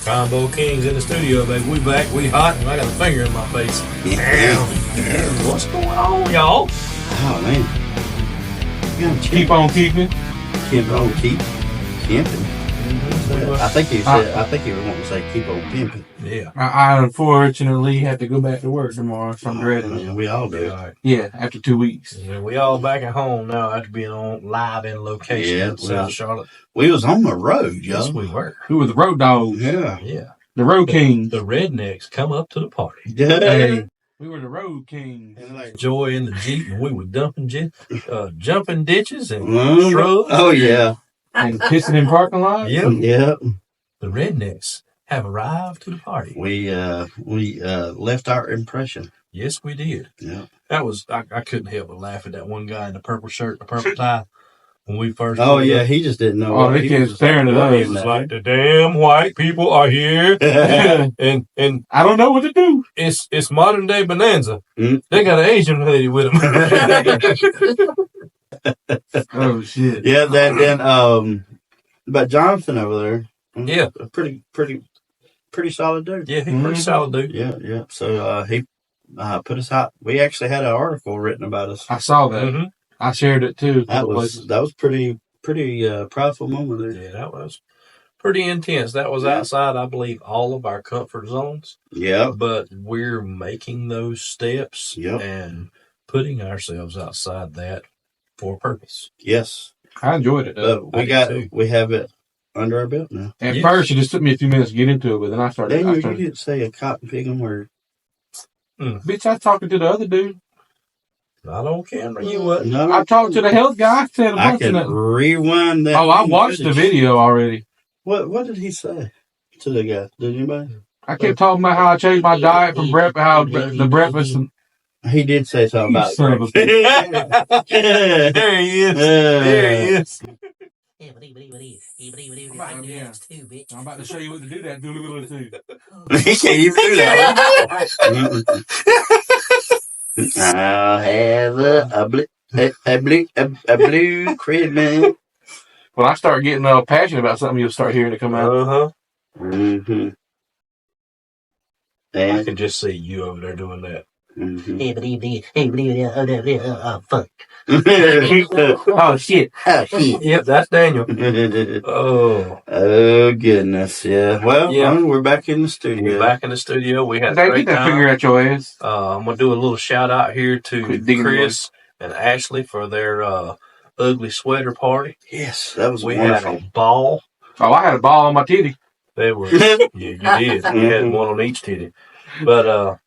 Convo Kings in the studio, baby. We back, we hot, and I got a finger in my face. Damn. What's going on, y'all? Oh, man. Keep on keeping. Keep on pimping. I think he was wanting to say keep on pimping. Yeah. I unfortunately have to go back to work tomorrow, so I'm dreading it. We all do. Yeah, after 2 weeks. Yeah, we all back at home now after being on live in location in South Charlotte. We was on the road, y'all. Yes, we were. Who were the road dogs? Yeah. Yeah. The road kings. The rednecks come up to the party. Hey, we were the road kings. Joy in the Jeep, and we were jumping ditches and shrubs. Oh, yeah. And pissing in parking lots. Yep. Yep. The rednecks have arrived to the party. We left our impression. Yes, we did. Yeah. That was I couldn't help but laugh at that one guy in the purple shirt, the purple tie. When we first he just didn't know. Oh, they kept staring at us. He was like, the damn white people are here. and I don't know what to do. It's modern day bonanza. Mm. They got an Asian lady with them. Oh shit. Yeah, but Jonathan over there. Yeah. A pretty solid dude. Yeah, he's pretty solid dude. Yeah. So he put us out. We actually had an article written about us. I saw that. Mm-hmm. I shared it too. That was pretty prideful moment there. Yeah, that was pretty intense. That was outside, I believe, all of our comfort zones. Yeah. But we're making those steps and putting ourselves outside that for a purpose. Yes. I enjoyed it. We have it under our belt now. At first, it just took me a few minutes to get into it, but then I started. Daniel, you didn't say a cotton picking word. Bitch, I was talking to the other dude. Not on camera, you what? No, I talked to the health guy. I said a bunch I can of rewind that. Oh, I watched the video already. What did he say to the guy? Did anybody? I kept talking about how I changed my diet from the breakfast. He did say something about Son of a There he is. There he is. I'm about to show you what to do that. He can't even do that. I'll have a blue Christmas. When I start getting passionate about something, you'll start hearing it come out. Uh-huh. Mm-hmm. I can just see you over there doing that. Mm-hmm. Fuck. Oh, shit. Yep, that's Daniel. Oh, goodness. Yeah. Well, we're back in the studio. We're back in the studio. We had a Get great that time. finger at your ass. I'm going to do a little shout out here to Chris and Ashley for their ugly sweater party. Yes, that was We wonderful. had a ball. Oh, I had a ball on my titty. They were, yeah, you did. You had one on each titty. But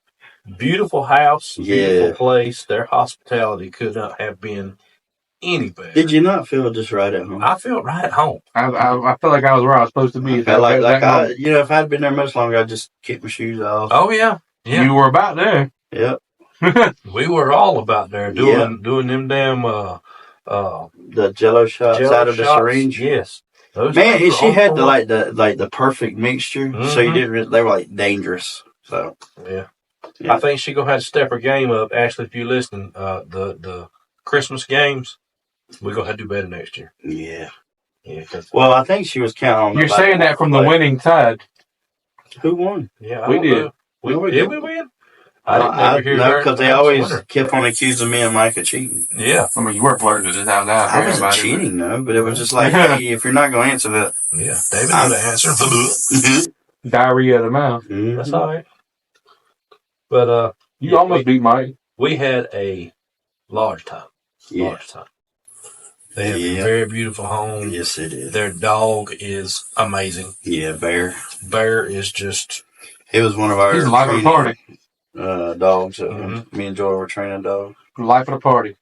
beautiful house, beautiful place. Their hospitality could not have been any better. Did you not feel just right at home? I felt right at home. I felt like I was where I was supposed to be. I felt like if I'd been there much longer, I'd just kick my shoes off. Oh, yeah. You were about there. Yep. We were all about there doing them damn the Jello shots out of the syringe. Yes. Man, and she had the perfect mixture, so you didn't. They were like dangerous. So yeah. I think she gonna have to step her game up. Ashley, if you listen, the Christmas games, we're gonna have to do better next year. Yeah. Yeah. Well, I think she was counting on. You're saying that from the winning side. Who won? Yeah, we did. Did we win? I didn't never hear because they always kept on accusing me and Mike of cheating. Yeah. I mean, you were flirting this out now. I wasn't cheating, though, but it was just like, hey, if you're not going to answer that. Yeah, David knew the answer. Diarrhea of the mouth. Mm-hmm. That's all right. But you almost beat Mike. We had a large time. Yeah. Large time. They have a very beautiful home. Yes, it is. Their dog is amazing. Yeah, Bear. Bear is just... He was one of our... He's the life of the party. Dogs. Me and Joy were training dogs. Life of the party.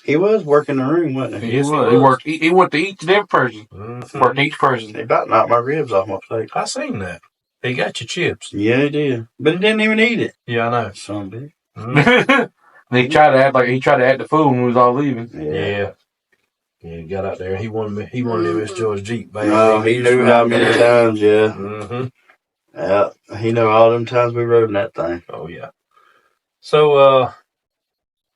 He was working the room, wasn't he? Yes, he worked. He went to each and every person. Mm-hmm. Worked each person. He about knocked my ribs off my plate. I seen that. He got your chips. Yeah, he did. But he didn't even eat it. Yeah, I know. Son of a bitch. And he tried to act the fool when we was all leaving. Yeah. Yeah, he got out there. He wanted Miss Joy's Jeep, baby. Oh, he knew how many times, yeah. Mm-hmm. Yeah, he knew all them times we rode in that thing. Oh, yeah. So,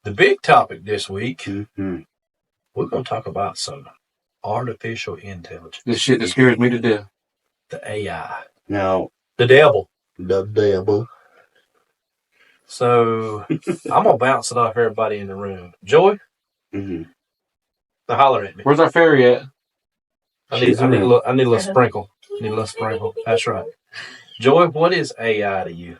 the big topic this week, we're going to talk about some artificial intelligence. This shit that scares me to death. The AI. Now, The devil. the devil. So I'm gonna bounce it off everybody in the room. Joy, Mm-hmm. now holler at me. Where's our fairy at? I need a little sprinkle. Need a little sprinkle. That's right. Joy, what is AI to you?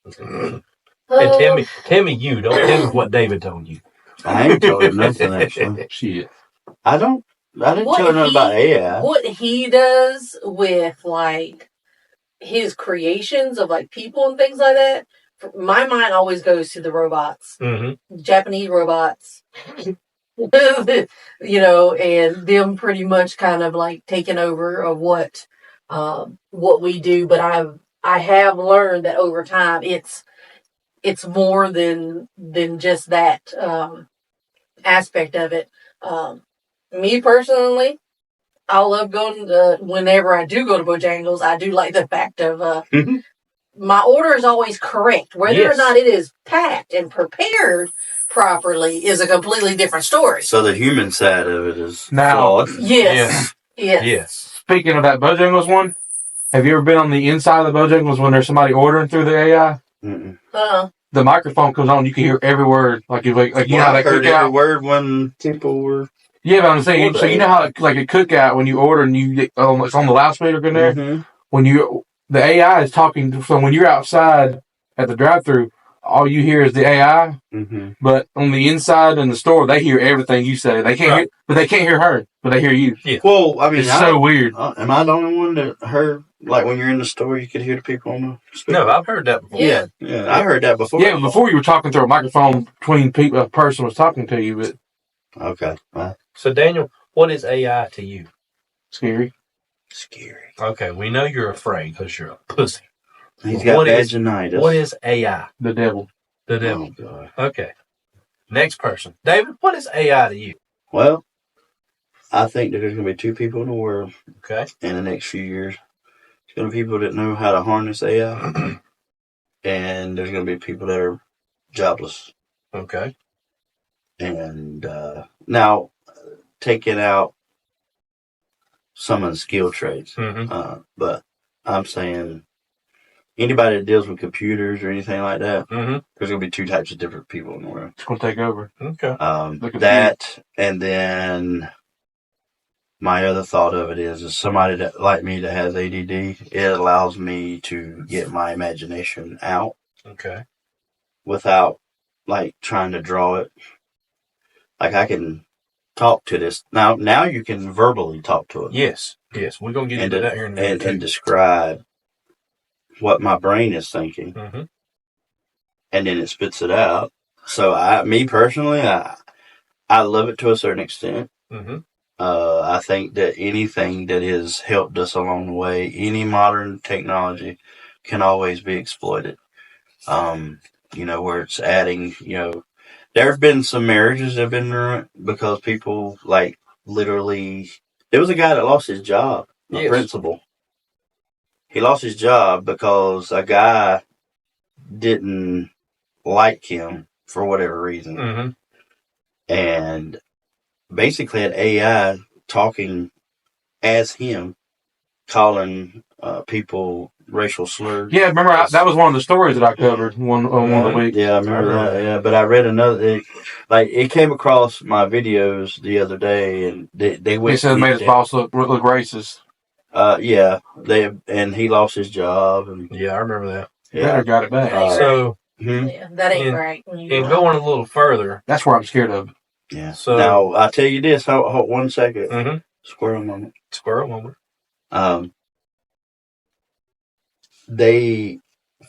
And tell me you. Don't tell me what David told you. I ain't told him nothing, actually. Shit. I didn't tell him nothing about AI. What he does with, like, his creations of, like, people and things like that, my mind always goes to the robots. Mm-hmm. Japanese robots. You know, and them pretty much kind of, like, taking over of what we do. But I have learned that over time it's more than just that aspect of it. Me personally, I love going to, whenever I do go to Bojangles, I do like the fact of my order is always correct. Whether or not it is packed and prepared properly is a completely different story. So the human side of it is now. flawed. Yes. Speaking of that Bojangles one, have you ever been on the inside of the Bojangles when there's somebody ordering through the AI? Mm-mm. The microphone comes on, you can hear every word. Like you know how they heard cook out. every word when people were. Yeah, but I'm saying, so you know how like a cookout when you order and it's on the loudspeaker in there. Mm-hmm. When the AI is talking, so when you're outside at the drive-thru, all you hear is the AI. Mm-hmm. But on the inside in the store, they hear everything you say. They can't hear, but they can't hear her, but they hear you. Yeah. Well, I mean, it's so weird. Am I the only one that heard, like, when you're in the store, you could hear the people on the speaker? No, I've heard that before. Yeah, I heard that before. Yeah, before you were talking through a microphone between people, a person was talking to you, but okay. So Daniel, what is AI to you? Scary. Okay, we know you're afraid because you're a pussy. He's got vaginitis. What is AI? The devil. The devil. Oh, God. Okay. Next person. David, what is AI to you? Well, I think that there's going to be two people in the world in the next few years. There's going to be people that know how to harness AI, and there's going to be people that are jobless. Okay. And now, taking out some of the skill trades, but I'm saying anybody that deals with computers or anything like that, there's going to be two types of different people in the world. It's going to take over. Okay. That, and then my other thought of it is somebody that like me that has ADD, it allows me to get my imagination out. Okay. Without, like, trying to draw it. Like, I can talk to this. Now you can verbally talk to it. Yes. We're going to get into that here in a minute. And describe what my brain is thinking. Mm-hmm. And then it spits it out. So, me personally, I love it to a certain extent. Mm-hmm. I think that anything that has helped us along the way, any modern technology can always be exploited. Where it's adding, there have been some marriages that have been ruined because people, like, literally, there was a guy that lost his job, a principal. He lost his job because a guy didn't like him for whatever reason. Mm-hmm. And basically had AI talking as him, calling people racial slurs. Yeah, remember that was one of the stories that I covered one of the week. Yeah, I remember that. Yeah, but I read another. It came across my videos the other day, and they went. He said it made his boss look racist. And he lost his job. And yeah, I remember that. Yeah, better got it back. That ain't right. And going a little further, that's what I'm scared of. Yeah. So now I'll tell you this. Hold 1 second. Mm-hmm. Squirrel moment.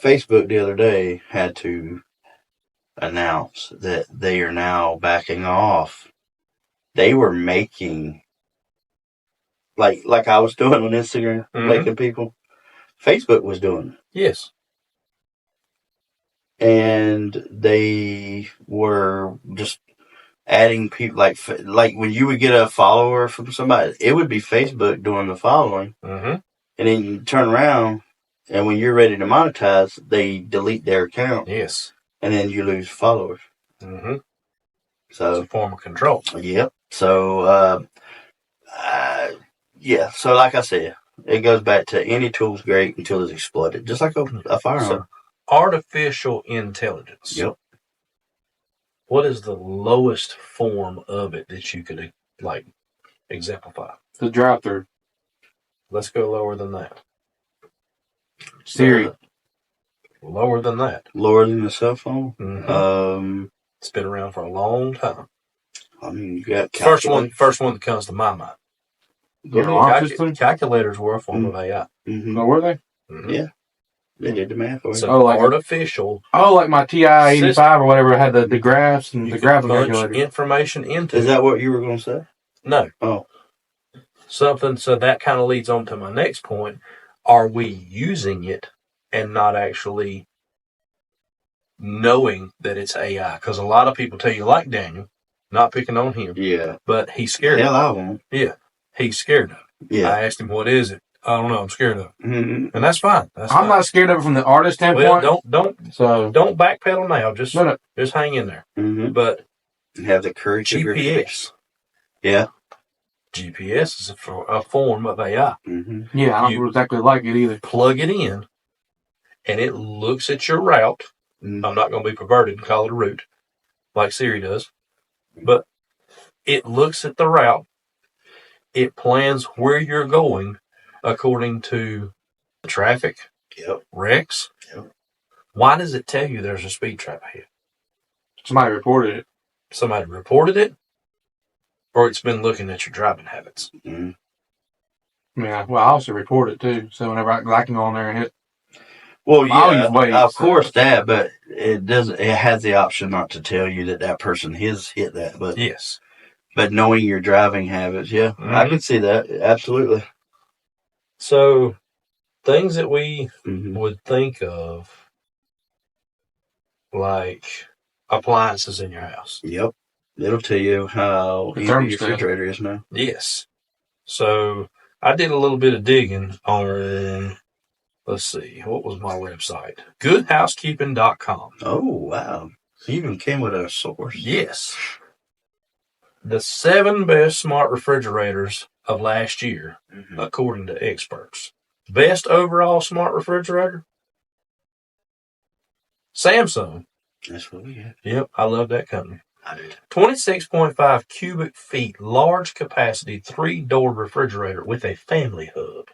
Facebook the other day had to announce that they are now backing off. They were making, like I was doing on Instagram, making people. Facebook was doing it. Yes. And they were just adding people, like when you would get a follower from somebody, it would be Facebook doing the following. Mm-hmm. And then you turn around, and when you're ready to monetize, they delete their account. Yes. And then you lose followers. Mm-hmm. So it's a form of control. Yep. So, so like I said, It goes back to any tool's great until it's exploited, just like a firearm. So, artificial intelligence. Yep. What is the lowest form of it that you could like exemplify? The drive-through. Let's go lower than that. Siri. Lower than that. Lower than the cell phone. Mm-hmm. It's been around for a long time. I mean, you got first one that comes to my mind. Calculators were a form of AI. Mm-hmm. Oh, were they? Mm-hmm. Yeah. They did the math for you. So like artificial. Like my TI-85 or whatever had the graphs and the graph calculator. Information into. Is that what you were going to say? No. Oh. Something. So that kind of leads on to my next point. Are we using it and not actually knowing that it's AI? Because a lot of people tell you, like Daniel, not picking on him. Yeah. But he's scared. Hell, I won't. Yeah. He's scared of it. Yeah. I asked him, what is it? I don't know. I'm scared of it. Mm-hmm. And that's fine. I'm not scared of it from the artist standpoint. Well, don't backpedal now. Just hang in there. Mm-hmm. But have the courage of your GPS. Yeah. GPS is a form of AI. Mm-hmm. Yeah, I don't exactly like it either. Plug it in, and it looks at your route. Mm-hmm. I'm not going to be perverted and call it a route, like Siri does. But it looks at the route. It plans where you're going according to the traffic, wrecks. Yep. Why does it tell you there's a speed trap ahead? Somebody reported it. Somebody reported it, or it's been looking at your driving habits. Mm-hmm. Yeah, well, I also report it too. So whenever I can go on there and hit. Well, yeah, of course that, but it doesn't. It has the option not to tell you that person has hit that. But yes, but knowing your driving habits, yeah, I can see that absolutely. So things that we would think of, like appliances in your house. Yep, it'll tell you how empty your refrigerator is now. Yes. So I did a little bit of digging on. Let's see, what was my website? Goodhousekeeping.com. Oh, wow. You even came with a source. Yes. The 7 best smart refrigerators of last year, according to experts. Best overall smart refrigerator? Samsung. That's what we have. Yep, I love that company. I do. 26.5 cubic feet, large capacity, 3-door refrigerator with a family hub.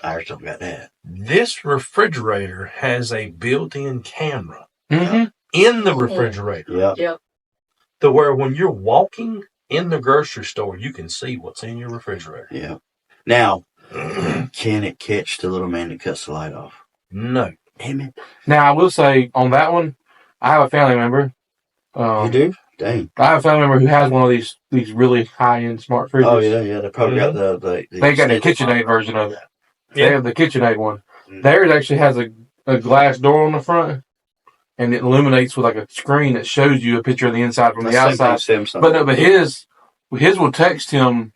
Ours don't got that. This refrigerator has a built-in camera Mm-hmm. in the refrigerator. Yep. To where when you're walking in the grocery store, you can see what's in your refrigerator. Yeah. Now, can it catch the little man that cuts the light off? No. Damn it. Now, I will say on that one, I have a family member. You do? Dang. I have a family member who has one of these really high-end smart fridges. Oh, yeah. They probably got the they got the KitchenAid version of it. Yeah. They have the KitchenAid one. Theirs actually has a glass door on the front, and it illuminates with like a screen that shows you a picture of the inside from the outside. But his will text him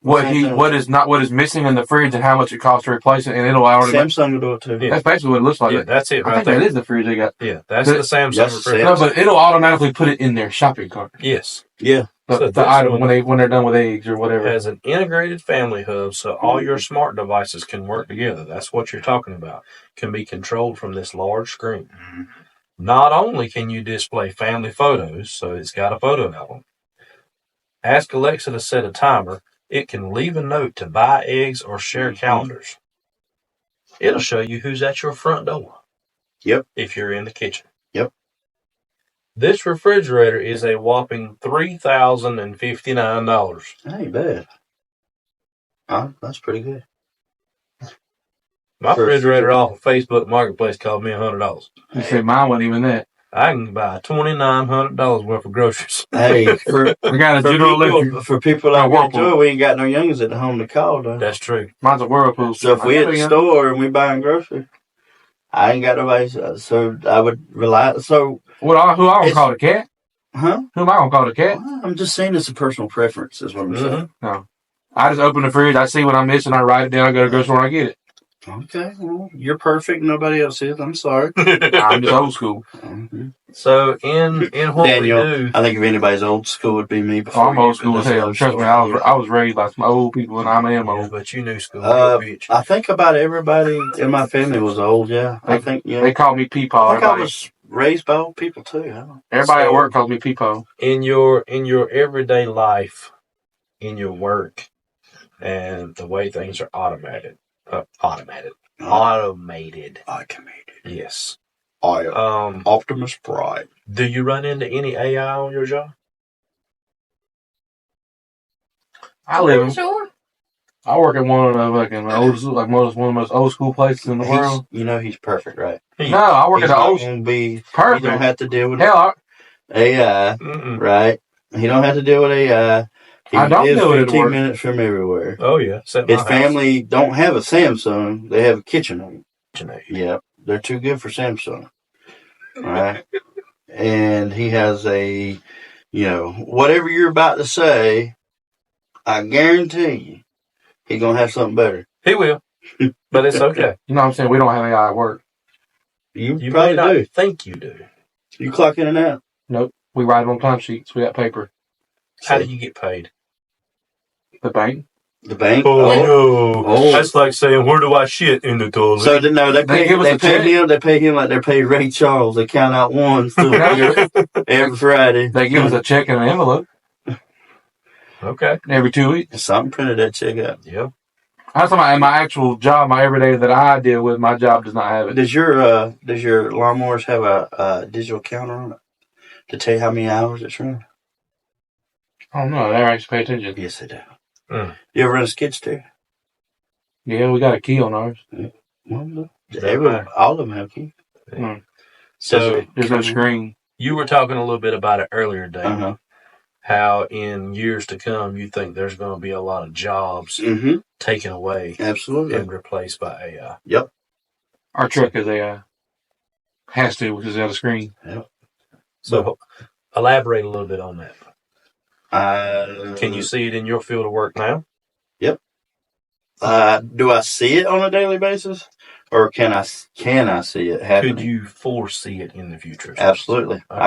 what is missing in the fridge and how much it costs to replace it, and it'll already. Samsung will do it too. Yeah. That's basically what it looks like. Yeah, that's it. I think that is the fridge they got. Yeah, that's the Samsung refrigerator. No, but it'll automatically put it in their shopping cart. Yes. Yeah. The item when they're done with eggs or whatever. It has an integrated family hub, so all your smart devices can work together. That's what you're talking about. Can be controlled from this large screen. Mm-hmm. Not only can you display family photos, so it's got a photo album. Ask Alexa to set a timer. It can leave a note to buy eggs or share calendars. It'll show you who's at your front door. Yep. If you're in the kitchen. Yep. This refrigerator is a whopping $3,059. That ain't bad. That's pretty good. My refrigerator off of Facebook Marketplace cost me $100. You said mine wasn't even that. I can buy $2,900 worth of groceries. Hey, we got a for people like Whirlpool, we ain't got no youngins at home to call though. That's true. Mine's a Whirlpool. So if we at the store and we buying groceries, I ain't got nobody. So I would rely. So who I gonna call the cat? Huh? Who am I gonna call the cat? Well, I'm just saying it's a personal preference. Is what I'm saying. No, I just open the fridge. I see what I'm missing. I write it down. I go to the grocery store and I get it. Okay, well, you're perfect. Nobody else is. I'm sorry. I'm just old school. Mm-hmm. So in what Daniel, we do, I think if anybody's old school, would be me. Before I'm old you, school but as that's hell. another Trust me, story. I was raised by some old people, and I am yeah, old. but you knew school, you're a bitch. I think about everybody in my family was old. Yeah, I think They call me Peepaw. I think I was raised by old people too. Everybody at work calls me Peepaw. In your everyday life, in your work, and the way things are automated. Yes. Optimus Prime. Do you run into any AI on your job? I work at one of the one of the most old school places in the world. You know he's perfect, right? No, I work at the old. Perfect. You don't have to deal with AI, right? He don't have to deal with AI. He lives 15 minutes from everywhere. Oh yeah. His family don't have a Samsung; they have a KitchenAid. Yeah, they're too good for Samsung, right? And he has a, whatever you're about to say, I guarantee you, he's gonna have something better. He will, but it's okay. You know what I'm saying? We don't have AI at work. You probably may not do. think you do. You clock in and out. Nope. We write them on time sheets. We got paper. How do you get paid? The bank. The bank? Oh. That's like saying, where do I shit in the toilet? So, no, they pay him like they pay Ray Charles. They count out ones every Friday. They give us a check in an envelope. Okay. Every 2 weeks. Something printed that check out. Yeah. I'm talking about in my actual job, my everyday that I deal with, my job does not have it. Does your lawnmowers have a digital counter on it to tell you how many hours it's running? I don't know. They actually pay attention. Yes, they do. You ever run a skid steer? Yeah, we got a key on ours. Well, all of them have keys. So there's no screen. You were talking a little bit about it earlier, Dave. Uh-huh. How in years to come, you think there's going to be a lot of jobs taken away, absolutely, and replaced by AI. Yep. Our truck is AI. Has to, which is out of screen. Yep. So, elaborate a little bit on that. Can you see it in your field of work now? Yep. Do I see it on a daily basis, or can I see it happening? Could you foresee it in the future? Absolutely. Okay.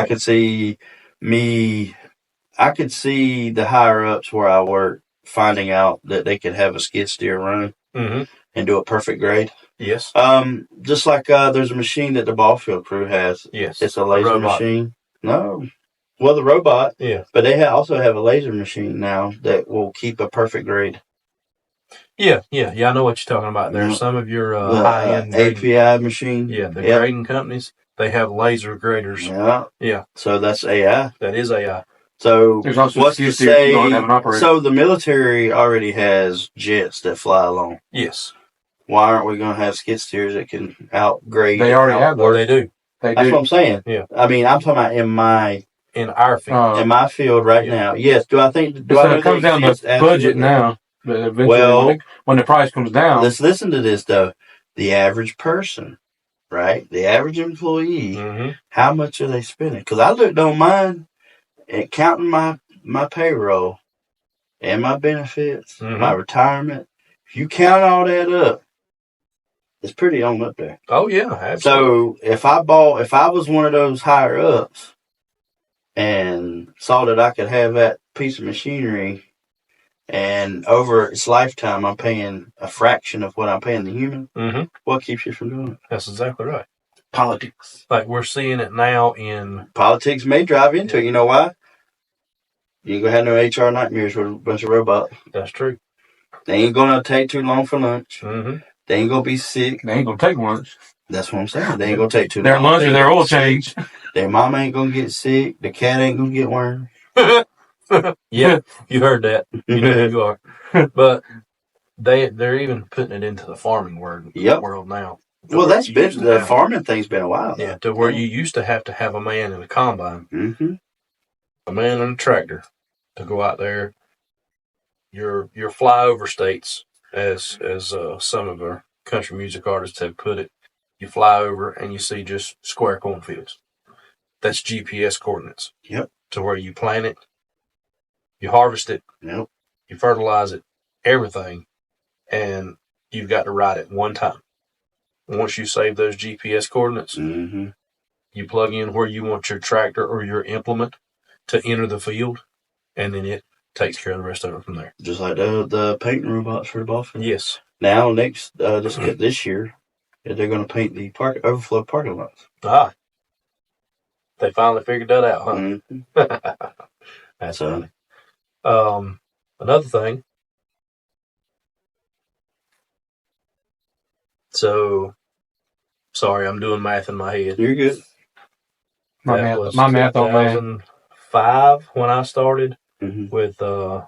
I could see the higher ups where I work finding out that they could have a skid steer run and do a perfect grade. Yes. Just like there's a machine that the ball field crew has. Yes. It's a laser machine. No. Well, the robot. Yeah. But they also have a laser machine now that will keep a perfect grade. Yeah. I know what you're talking about. There's some of your high-end API machine. Yeah, the grading companies, they have laser graders. Yeah. So that's AI. That is AI. So what's to say? So the military already has jets that fly along. Yes. Why aren't we going to have skid steers that can outgrade? They already have those. They do. That's what I'm saying. Yeah. I mean, I'm talking about in our field. In my field right now. Yes. Do I think? It comes down to budget now. But eventually, when the price comes down. Let's listen to this, though. The average person, right? The average employee, how much are they spending? Because I looked on mine and counting my payroll and my benefits, my retirement. If you count all that up, it's pretty on up there. Oh, yeah. Absolutely. So if I was one of those higher ups and saw that I could have that piece of machinery, and over its lifetime, I'm paying a fraction of what I'm paying the human. What keeps you from doing it? That's exactly right. Politics. Like we're seeing it now in... Politics may drive into it. You know why? You ain't going to have no HR nightmares with a bunch of robots. That's true. They ain't going to take too long for lunch. They ain't going to be sick. They ain't going to take lunch. That's what I'm saying. They ain't going to take too long. Their lunch or their oil change. Their mama ain't going to get sick. The cat ain't going to get worms. Yeah, you heard that. You know who you are. But they're even putting it into the farming world now. Well, the farming thing's been a while. Yeah, to where you used to have a man in a combine, a man in a tractor to go out there. Your flyover states, as some of our country music artists have put it, you fly over and you see just square cornfields. That's GPS coordinates. Yep. To where you plant it. You harvest it, you fertilize it, everything, and you've got to ride it one time. Once you save those GPS coordinates, Mm-hmm. you plug in where you want your tractor or your implement to enter the field, and then it takes care of the rest of it from there. Just like the painting robots for the ball field. Yes. Now, this year, they're going to paint the overflow parking lots. Ah. They finally figured that out, huh? Mm-hmm. That's funny. Another thing. So, sorry, I'm doing math in my head. You're good. My math on man. 2005 when I started Mm-hmm. with the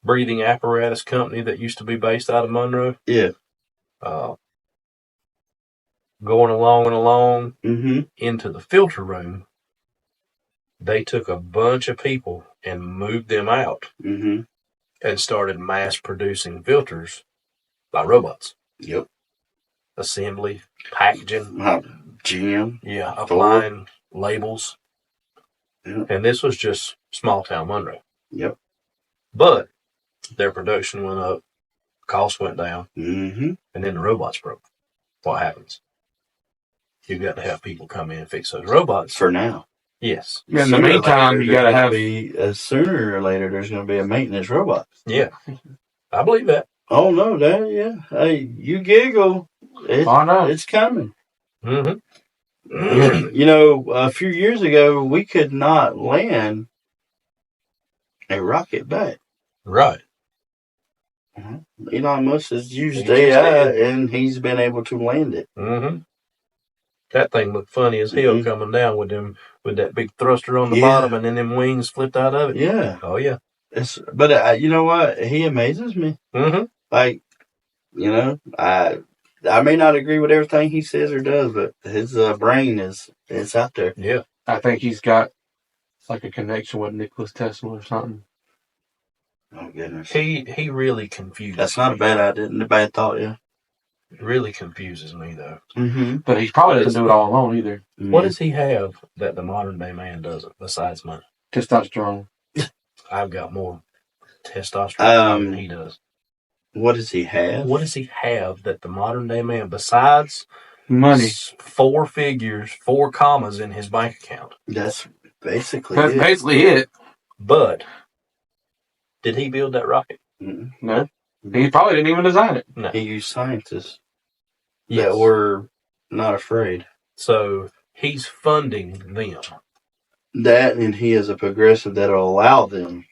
breathing apparatus company that used to be based out of Monroe. Yeah. Going along Mm-hmm. into the filter room, they took a bunch of people and moved them out Mm-hmm. and started mass producing filters by robots. Yep. Assembly, packaging, GM. yeah, applying labels. Yep. And this was just small town Monroe. Yep. But their production went up, costs went down, Mm-hmm. and then the robots broke. What happens? You've got to have people come in and fix those robots. For now. Yes. In the meantime, you got to have... Sooner or later, there's going to be a maintenance robot. Yeah. I believe that. Oh, no, Dad, yeah. Hey, you giggle. It's coming. Mm-hmm. You know, a few years ago, we could not land a rocket back. Right. Elon Musk has used AI, and he's been able to land it. Mm-hmm. That thing looked funny as hell coming down with that big thruster on the bottom, and then them wings flipped out of it. Yeah. Oh yeah. But you know what? He amazes me. Mm-hmm. Like, you know, I may not agree with everything he says or does, but his brain is out there. Yeah. I think he's got like a connection with Nikola Tesla or something. Oh goodness. He really confuses. That's not a bad idea. A bad thought. Yeah. It really confuses me though. Mm-hmm. But he probably doesn't do it all alone either. What does he have that the modern day man doesn't besides money? Testosterone. I've got more testosterone than he does. What does he have? What does he have that the modern day man, besides money, 4 figures, 4 commas in his bank account? That's basically it. But did he build that rocket? Mm-mm. No. He probably didn't even design it. No. He used scientists that were not afraid. So he's funding them. That, and he is a progressive that'll allow them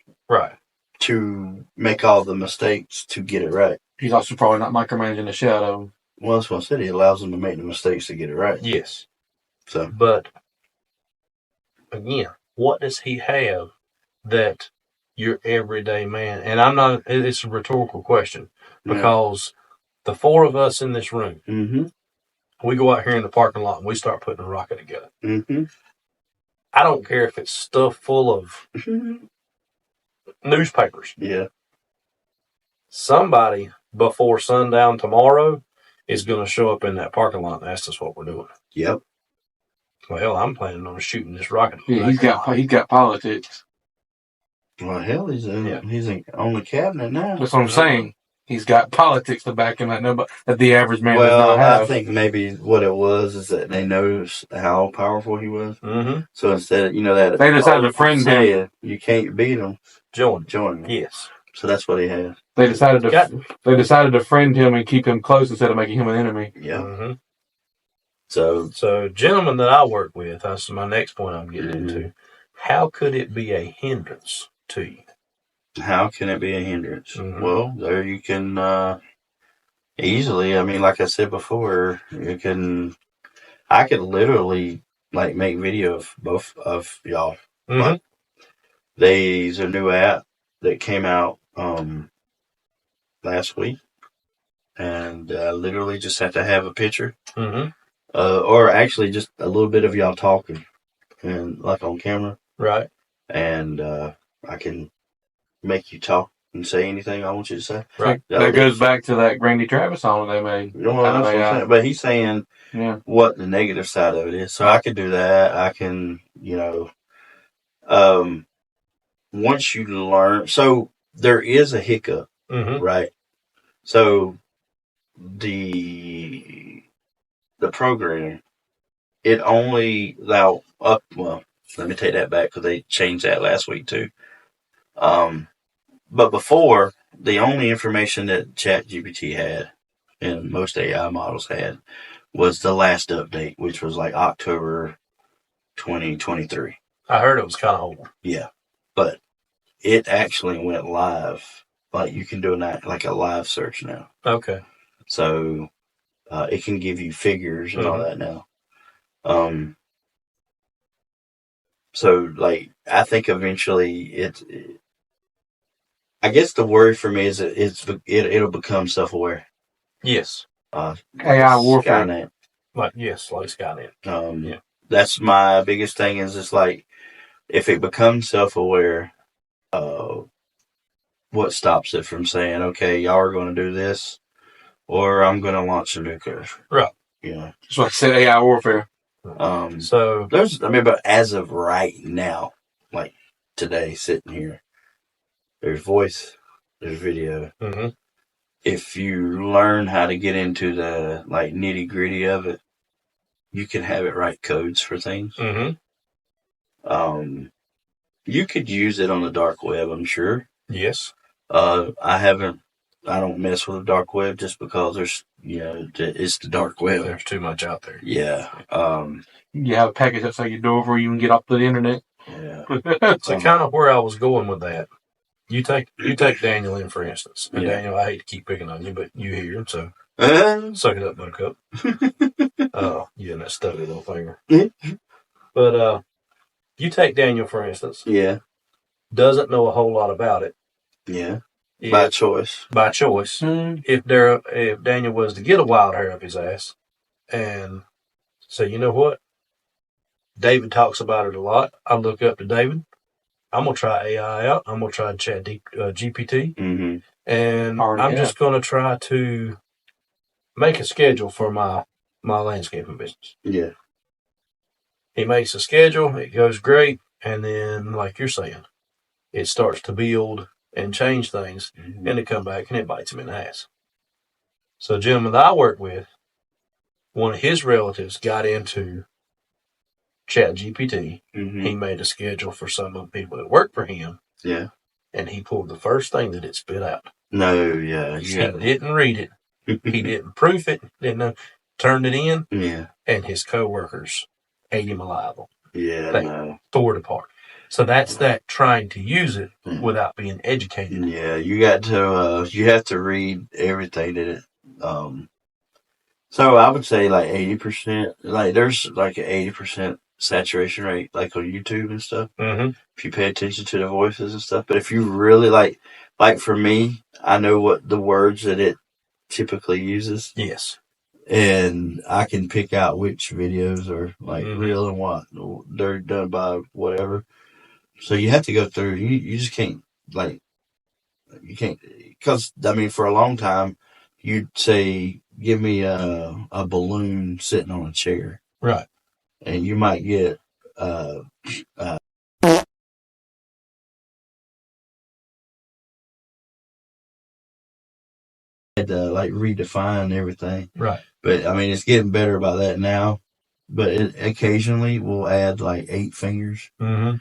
to make all the mistakes to get it right. He's also probably not micromanaging the shit out of them. Well, that's what I said. He allows them to make the mistakes to get it right. Yes. So, but again, what does he have that your everyday man? And it's a rhetorical question because the 4 of us in this room, we go out here in the parking lot and we start putting a rocket together. Mm-hmm. I don't care if it's stuffed full of newspapers. Yeah. Somebody before sundown tomorrow is going to show up in that parking lot and ask us what we're doing. Yep. Well, I'm planning on shooting this rocket. Yeah, he's got politics. Well, hell, he's on the cabinet now. That's what I'm saying. He's got politics to back him that the average man does not have. I think maybe what it was is that they noticed how powerful he was. Mm-hmm. So instead of, that they decided to friend him. You can't beat him. Join him. Yes. So that's what he has. They decided to friend him and keep him close instead of making him an enemy. Yeah. Mm-hmm. So gentlemen that I work with, that's my next point I'm getting into. How could it be a hindrance to you? How can it be a hindrance? Mm-hmm. Well, there you can easily. I mean, like I said before, I could literally make video of both of y'all. Mm-hmm. There's a new app that came out last week, and literally just have to have a picture, or actually just a little bit of y'all talking, and on camera, right? And I can make you talk and say anything I want you to say. Right. That goes back to that Randy Travis song they made. But he's saying what the negative side of it is. So I could do that. I can, once you learn. So there is a hiccup, right? So the program, it only let me take that back because they changed that last week too. But before, the only information that ChatGPT had and most AI models had was the last update, which was like October 2023. I heard it was kind of old. Yeah, but it actually went live. Like you can do like a live search now. Okay. So it can give you figures and all that now. So like I think eventually I guess the worry for me is that it'll become self-aware. Yes. AI warfare. Skynet. Like Skynet. Yeah. That's my biggest thing is it's like if it becomes self-aware, what stops it from saying, okay, y'all are going to do this, or I'm going to launch some nuclear? Right. Yeah. That's why I said AI warfare. So but as of right now, like today, sitting here, there's voice, there's video. Mm-hmm. If you learn how to get into the like nitty gritty of it, you can have it write codes for things. Mm-hmm. You could use it on the dark web, I'm sure. Yes. I don't mess with the dark web just because there's, it's the dark web. There's too much out there. Yeah. You have a package outside your door before you can get off the internet. Yeah. So kind of where I was going with that. You take Daniel in, for instance. And Daniel, I hate to keep picking on you, but you here, so suck it up, buttercup. You and that stubby little finger. But you take Daniel, for instance. Yeah. Doesn't know a whole lot about it. Yeah. By choice. By choice. If Daniel was to get a wild hair up his ass and say, you know what? David talks about it a lot. I look up to David. I'm going to try AI out. I'm going to try Chat GPT. Mm-hmm. And I'm just going to try to make a schedule for my landscaping business. Yeah. He makes a schedule. It goes great. And then, like you're saying, it starts to build and change things. Mm-hmm. And they come back and it bites him in the ass. So a gentleman that I work with, one of his relatives got into Chat GPT. Mm-hmm. He made a schedule for some of the people that work for him. Yeah. And he pulled the first thing that it spit out. No, yeah. He didn't read it. He didn't proof it. Turned it in. Yeah. And his coworkers ate him alive. Yeah, they tore it apart. So that's that trying to use it without being educated. Yeah, you got to you have to read everything that it so I would say like 80%, like there's like an 80% saturation rate like on YouTube and stuff. Mm-hmm. If you pay attention to the voices and stuff. But if you really like for me, I know what the words that it typically uses. Yes. And I can pick out which videos are like real and what they're done by whatever. So you have to go through. You just can't because I mean for a long time you'd say give me a balloon sitting on a chair, right? And you might get had to like redefine everything, right? But I mean it's getting better about that now. But it occasionally will add like 8 fingers. Mm-hmm.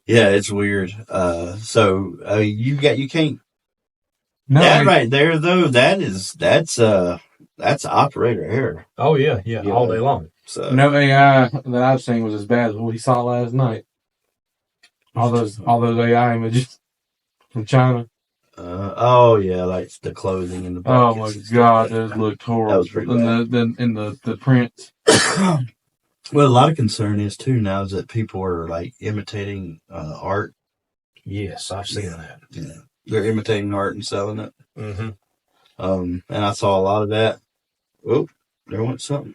Yeah, it's weird. So you can't. No, that right there though, that's operator error. Oh yeah, all day long. So no AI that I've seen was as bad as what we saw last night. All those AI images from China. Oh yeah, like the clothing in the back. Oh my God, those looked horrible. That was pretty bad. In the prints. Well, a lot of concern is too now is that people are like imitating art. Yes, I've seen that. Yeah, they're imitating art and selling it. Mm-hmm. And I saw a lot of that. Oh, there went something.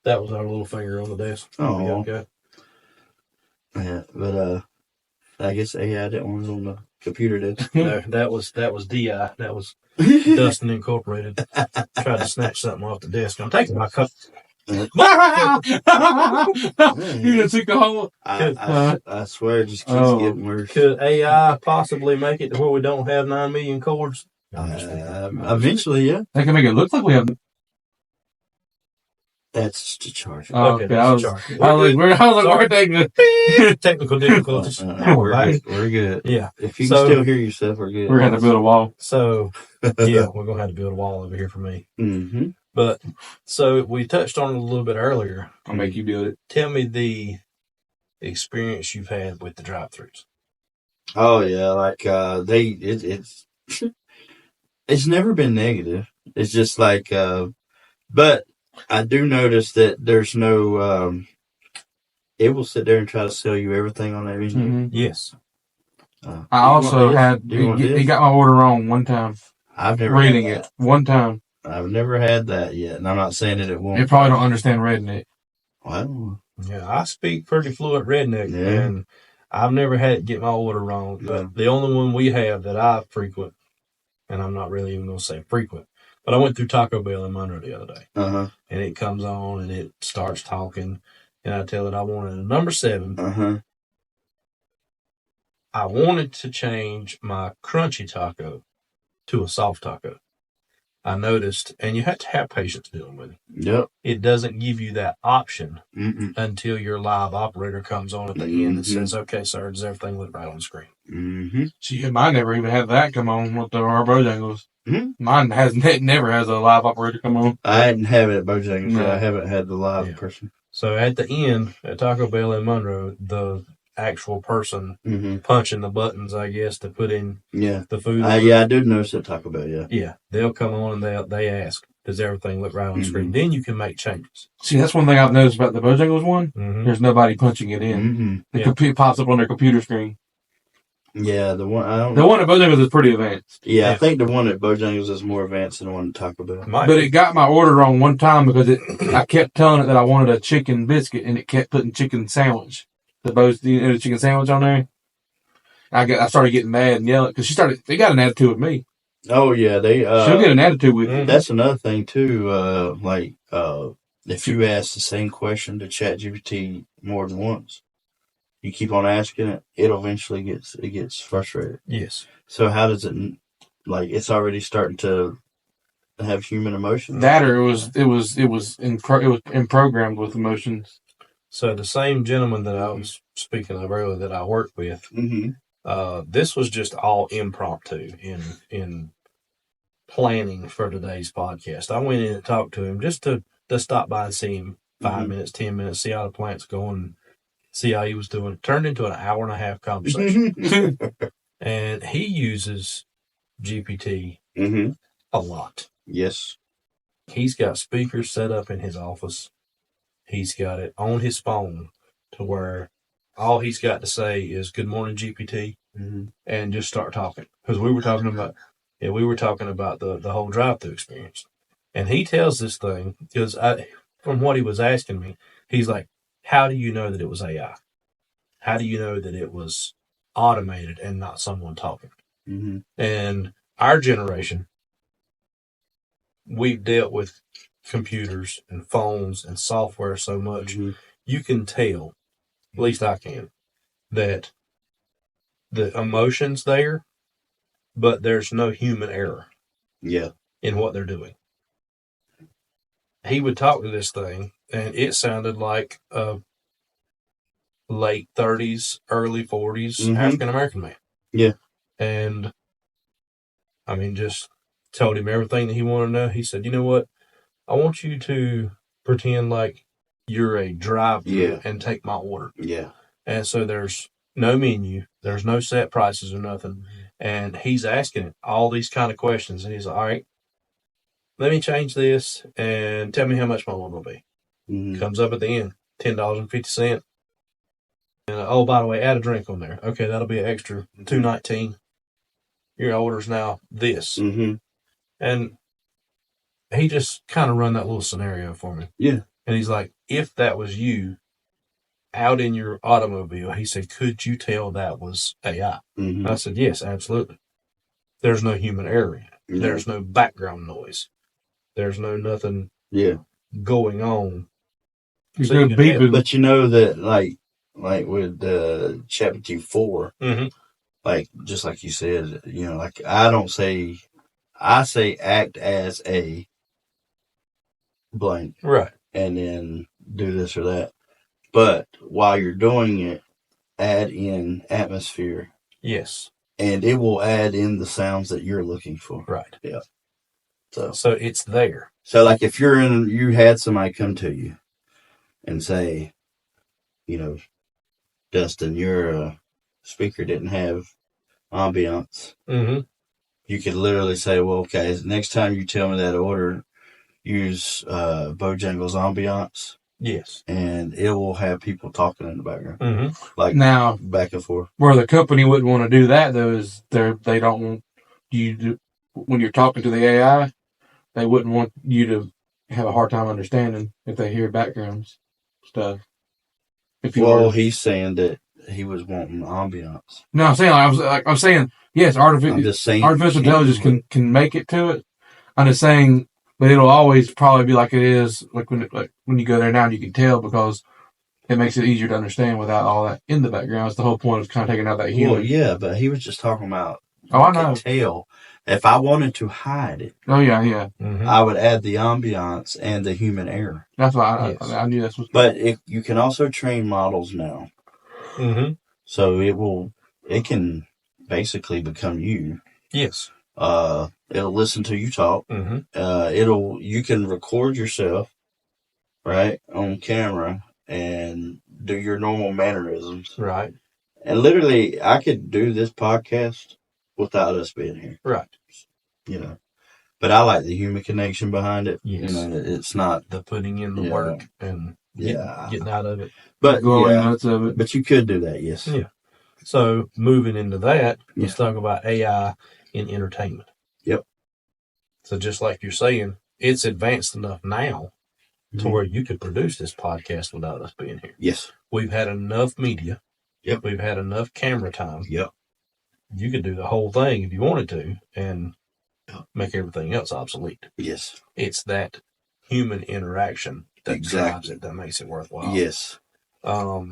That was our little finger on the desk. Oh, okay. Yeah, but I guess AI that one was on the computer desk. No, that was DI. That was Dustin Incorporated. Tried to snatch something off the desk. I'm taking my cup. You done took the whole. I swear, it just keeps getting worse. Could AI possibly make it to where we don't have 9 million cords? Eventually, yeah. They can make it look like we have. That's the charge. Oh, okay. I was like, we're taking technical difficulties. We're good. Yeah. If you can still hear yourself, we're good. We're going to build a wall. So, yeah, we're going to have to build a wall over here for me. Mm-hmm. But, so we touched on it a little bit earlier. I'll make you build it. Tell me the experience you've had with the drive-thrus. Oh, yeah. Like, it's never been negative. It's just like, but I do notice that there's no, it will sit there and try to sell you everything on that menu. Mm-hmm. Yes. I also had, he got my order wrong one time. I've never reading it one time. I've never had that yet, and I'm not saying that it won't. They probably don't understand redneck. Well, yeah, I speak pretty fluent redneck, and I've never had it get my order wrong. But the only one we have that I frequent, and I'm not really even going to say frequent, but I went through Taco Bell in Monroe the other day, and it comes on and it starts talking, and I tell it I wanted a number 7. I wanted to change my crunchy taco to a soft taco. I noticed, and you have to have patience dealing with it. Yep. It doesn't give you that option until your live operator comes on at the end and says, "Okay, sir, does everything look right on the screen?" See, mine never even had that come on with our Bojangles. Mine never has a live operator come on. I hadn't had it at Bojangles, so I haven't had the live person. So at the end, at Taco Bell in Monroe, the actual person punching the buttons, I guess, to put in the food. I do notice at Taco Bell, Yeah, they'll come on and they ask, does everything look right on the screen? Then you can make changes. See, that's one thing I've noticed about the Bojangles one. There's nobody punching it in. The computer pops up on their computer screen. Yeah, the one at Bojangles is pretty advanced. Yeah, I think the one at Bojangles is more advanced than the one at Taco Bell. But it got my order wrong one time because I kept telling it that I wanted a chicken biscuit, and it kept putting chicken sandwich. The chicken sandwich on there. I started getting mad and yelling because they got an attitude with me. Oh yeah, she'll get an attitude with you. That's another thing too. If you ask the same question to ChatGPT more than once, you keep on asking it, it eventually gets frustrated. Yes. So how does it it's already starting to have human emotions? That or it was programmed with emotions. So the same gentleman that I was speaking of earlier that I work with, this was just all impromptu in planning for today's podcast. I went in and talked to him just to stop by and see him 5 minutes, 10 minutes, see how the plant's going, see how he was doing. It turned into an hour-and-a-half conversation. And he uses GPT a lot. Yes. He's got speakers set up in his office. He's got it on his phone to where all he's got to say is "Good morning, GPT," and just start talking. Because we were talking about the whole drive-through experience, and he tells this thing because from what he was asking me, he's like, "How do you know that it was AI? How do you know that it was automated and not someone talking?" And our generation, we've dealt with computers and phones and software so much, you can tell, at least I can, that the emotion's there, but there's no human error in what they're doing. He would talk to this thing, and it sounded like a late 30s, early 40s African-American man. Yeah. And, I mean, just told him everything that he wanted to know. He said, "You know what? I want you to pretend like you're a drive-thru and take my order." Yeah. And so there's no menu. There's no set prices or nothing. And he's asking it all these kind of questions. And he's like, "All right, let me change this and tell me how much my order will be." Comes up at the end, $10.50. And oh, by the way, add a drink on there. Okay, that'll be an extra $2.19. Your order's now this. And he just kind of run that little scenario for me. Yeah. And he's like, if that was you out in your automobile, he said, could you tell that was AI? I said, yes, absolutely. There's no human error in it. There's no background noise. There's no nothing going on. So but you know that like with ChatGPT 4, just like you said, I don't say I say act as a blank. Right. And then do this or that. But while you're doing it, add in atmosphere. Yes. And it will add in the sounds that you're looking for. Right. Yeah. So it's there. So like if you had somebody come to you and say, Dustin, your speaker didn't have ambiance. Mm-hmm. You could literally say, well, okay, next time you tell me that order, use Bojangles ambiance. Yes. And it will have people talking in the background. Mm-hmm. Like now, back and forth. Where the company wouldn't want to do that, though, is they don't want you to, when you're talking to the AI, they wouldn't want you to have a hard time understanding if they hear backgrounds stuff. He's saying that he was wanting ambiance. No, I'm saying I'm saying yes, artificial intelligence can make it to it. I'm just saying, but it'll always probably be like it is when you go there now, and you can tell because it makes it easier to understand without all that in the background. It's the whole point of kind of taking out that human. Well, yeah, but he was just talking about. I know. Tell if I wanted to hide it. Oh yeah. Mm-hmm. I would add the ambiance and the human error. That's why I knew that's what. But you can also train models now. Mm-hmm. So it can basically become you. Yes. It'll listen to you talk. Mm-hmm. You can record yourself, right, on camera and do your normal mannerisms. Right. And literally, I could do this podcast without us being here. Right. But I like the human connection behind it. Yes. It's not the putting in the work and getting out of it. But nuts of it. But you could do that, yes. Yeah. So moving into that, let's talk about AI in entertainment. Yep. So just like you're saying, it's advanced enough now to where you could produce this podcast without us being here. Yes. We've had enough media. Yep. We've had enough camera time. Yep. You could do the whole thing if you wanted to and make everything else obsolete. Yes. It's that human interaction that drives it, that makes it worthwhile. Yes. How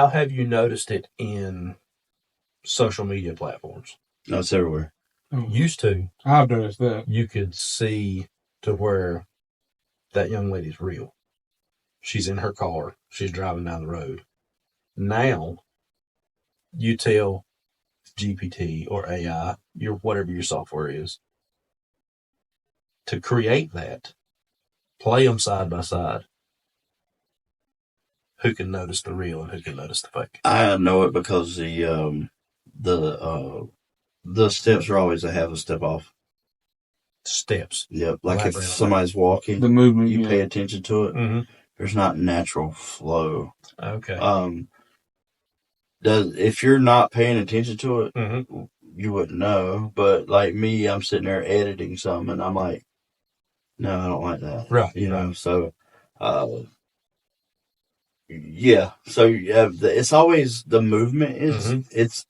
have you noticed it in social media platforms? No, it's everywhere. Used to, I've noticed that. you could see to where that young lady's real. She's in her car. She's driving down the road. Now, you tell GPT or AI, whatever your software is, to create that, play them side by side. Who can notice the real and who can notice the fake? I know it because the steps are always a half a step off. Steps. Yep. Like if somebody's walking, the movement, you pay attention to it. Mm-hmm. There's not natural flow. Okay. If you're not paying attention to it, mm-hmm. you wouldn't know. But like me, I'm sitting there editing something, and I'm like, no, I don't like that. Right. Know. So, yeah. So it's always the movement is it's